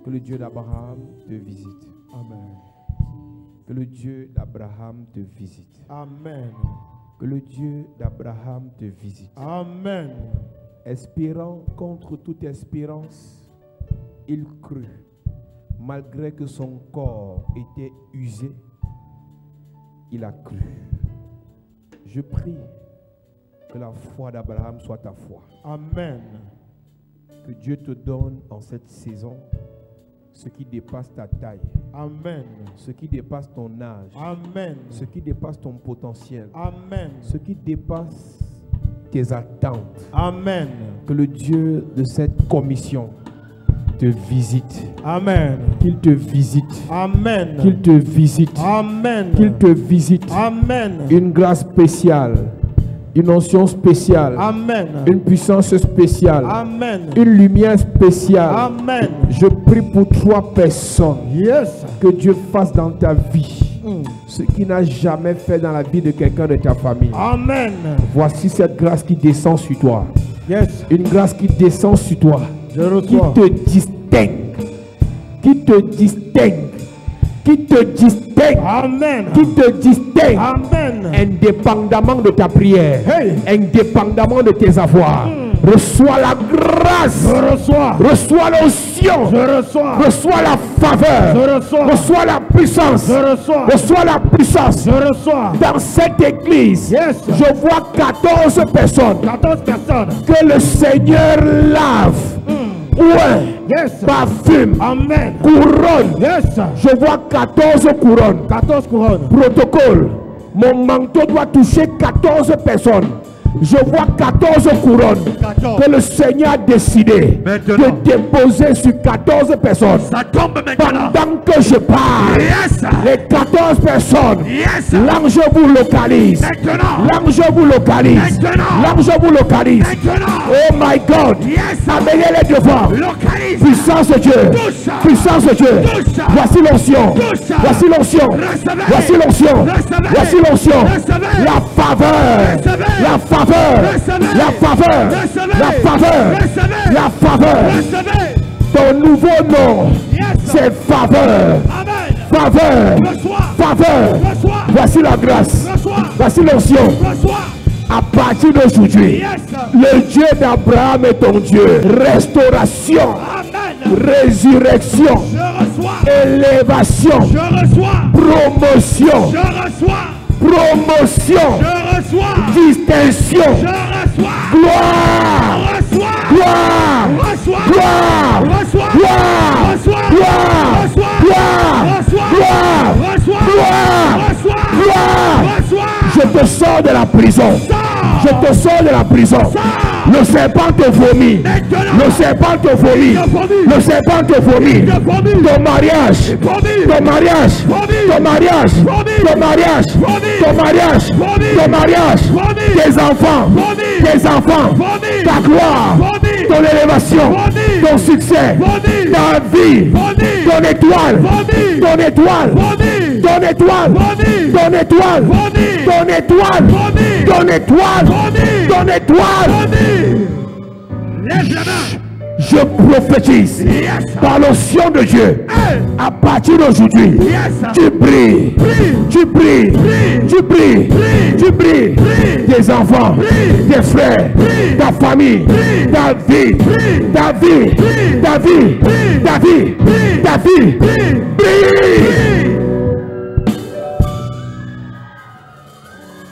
Que le Dieu d'Abraham te visite. Amen. Que le Dieu d'Abraham te visite. Amen. Que le Dieu d'Abraham te visite. Amen. Espérant contre toute espérance, il crut, malgré que son corps était usé, il a cru. Je prie que la foi d'Abraham soit ta foi. Amen. Que Dieu te donne en cette saison ce qui dépasse ta taille, Amen. ce qui dépasse ton âge, Amen. ce qui dépasse ton potentiel, Amen. ce qui dépasse tes attentes. Amen. Que le Dieu de cette commission te visite. Amen. Qu'il te visite. Amen. Qu'il te visite. Amen. Qu'il te visite. Amen. Une grâce spéciale. Une onction spéciale. Amen. Une puissance spéciale. Amen. Une lumière spéciale. Amen. Je prie pour 3 personnes. Yes. Que Dieu fasse dans ta vie ce qu'il n'a jamais fait dans la vie de quelqu'un de ta famille. Amen. Voici cette grâce qui descend sur toi. Yes. Une grâce qui descend sur toi. Je Qui reçois. te distingue. Qui te distingue. Qui te distingue. Amen. Qui te distingue. Amen. Indépendamment de ta prière. Hey. Indépendamment de tes avoirs. Reçois la grâce. Je reçois. Reçois l'onction. Je reçois. Reçois la faveur. Je reçois. Reçois la puissance. Je reçois. Reçois la puissance. Je reçois. Dans cette église, Yes. je vois 14 personnes 14 personnes. que le Seigneur lave. Ouais. Yes. Parfume. Amen. Couronne. Yes. Je vois 14 couronnes. 14 couronnes. Protocole. Mon manteau doit toucher 14 personnes. Je vois 14 couronnes 14. que le Seigneur a décidé Maintenant. de déposer sur 14 personnes. Ça tombe maintenant. Pendant que je parle, Yes. les 14 personnes, Yes. l'ange vous localise. Maintenant. L'ange vous localise. Maintenant. L'ange vous localise. Maintenant. Oh my God. Yes. Amenez-les devant. Localise. Puissance de Dieu. Touche. Puissance de Dieu. Touche. Voici l'onction. Touche. Voici l'onction. Recevez. Voici l'onction. Recevez. Voici l'onction. Recevez. La faveur. Recevez. La faveur. Recevez. La faveur. Recevez. La faveur. Recevez. La faveur. Recevez. Ton nouveau nom, Yes. c'est faveur. Amen. Faveur. Reçois. Faveur. Reçois. Voici la grâce. Reçois. Voici l'onction. Reçois. À partir d'aujourd'hui, Yes. le Dieu d'Abraham est ton Dieu. Restauration, Amen. résurrection, Je reçois. élévation, Je reçois. promotion, Je reçois. promotion, Je reçois. distinction, Je reçois. gloire, Reçois. gloire, Reçois. gloire, Reçois. gloire, Reçois. gloire, Reçois. gloire, Reçois. gloire, Reçois. gloire, Reçois. gloire. Reçois. Je te sors de la prison. Sors. Je te sors de la prison. Le serpent te vomit. Maintenant. Le serpent te vomit. te vomit. Le serpent te vomit. te vomit. Ton mariage. Vomit. Ton mariage. Vomit. Ton mariage. Vomit. Ton mariage. Vomit. Ton mariage. Vomit. Ton mariage. Vomit. Tes enfants. Vomit. Tes enfants. Vomit. Ta gloire. Vomit. Ton élévation. Vomit. Ton succès. Vomit. Ta vie. Vomit. Ton étoile. Vomit. Ton étoile. Vomit. Ton étoile. Vomit. Ton étoile. Vomit. Ton étoile. Vomit. Ton étoile. Vomit. Ton étoile. Vomit. Lève la main. Je prophétise Yes. par l'onction de Dieu. Hey. À partir d'aujourd'hui, Yes. tu brilles. Prie. Tu brilles. Prie. Tu brilles. Prie. Tu brilles. Prie. Tes enfants, Prie. tes frères, Prie. ta famille, Prie. ta vie, Prie. ta vie, Prie. ta vie, Prie. ta vie, Prie. ta vie. Prie. Brille.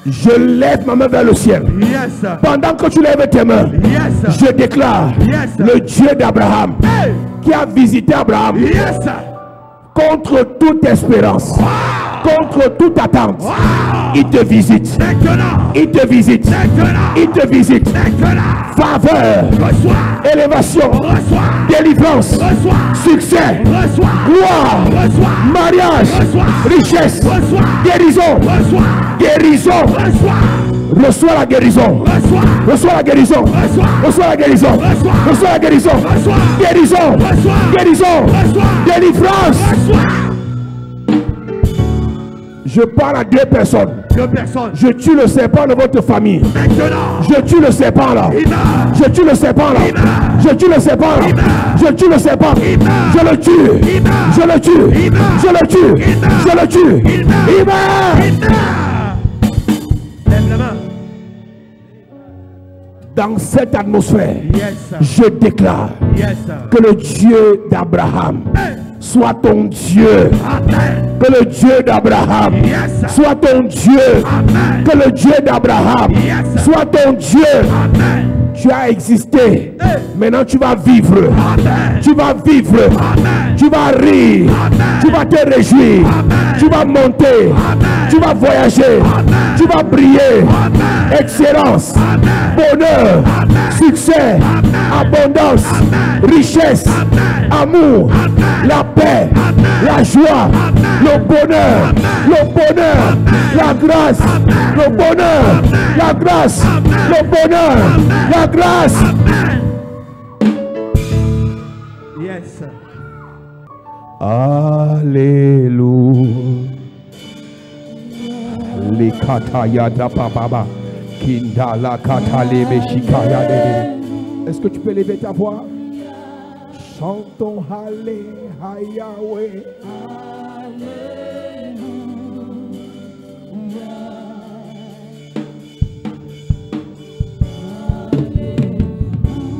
Je lève ma main vers le ciel. Yes. Pendant que tu lèves tes mains, Yes. je déclare Yes. le Dieu d'Abraham Hey. qui a visité Abraham Yes. contre toute espérance, contre toute attente. Il te visite. Maintenant. Il te visite. Maintenant. Il te visite. Maintenant. Faveur, Reçois. élévation, Reçois. délivrance, Reçois. succès, Reçois. gloire, Reçois. mariage, Reçois. richesse, Reçois. guérison, Reçois. guérison. Reçois. Reçois la guérison. Reçois. Reçois la guérison. Reçois. Reçois la guérison. Reçois. Reçois la guérison. Reçois. Guérison. Reçois. Guérison. Reçois. Délivrance. Reçois. Je parle à deux personnes. Deux personnes. Je tue le serpent de votre famille. Maintenant. Je tue le serpent là. Il meurt. Je tue le serpent là. Je tue le serpent là. Je tue le serpent. Je le tue. Je le tue. Je le tue. Je le tue. Il meurt. Il meurt. Lève la main. Dans cette atmosphère, Yes. je déclare Yes. que le Dieu d'Abraham Hey. soit ton Dieu. Amen. Que le Dieu d'Abraham Yes. soit ton Dieu. Amen. Que le Dieu d'Abraham Yes. soit ton Dieu. Amen. Tu as existé. Hey. Maintenant tu vas vivre. Amen. Tu vas vivre. Amen. Tu vas rire. Amen. Tu vas te réjouir. Amen. Tu vas monter. Amen. Tu vas voyager. Amen. Tu vas briller. Amen. Excellence. Amen. Bonheur. Amen. Succès. Amen. Abondance. Amen. Richesse. Amen. Amour. Amen. La paix. Amen. La joie. Amen. Le bonheur. Amen. Le bonheur. Amen. La grâce. Amen. Le bonheur. Amen. La grâce. Amen. Le bonheur. Amen. La grâce. Amen. Yes. Alléluia. Les kataya da bababa. Kindala katale meshikaya dede. Est-ce que tu peux lever ta voix? Chantons Alléluia Yahweh.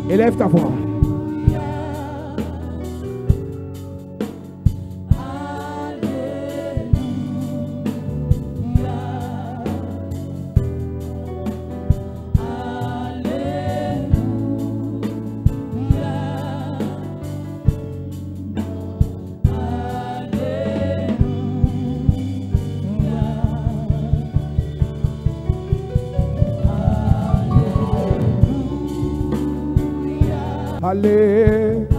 Élève ta voix. Alléluia.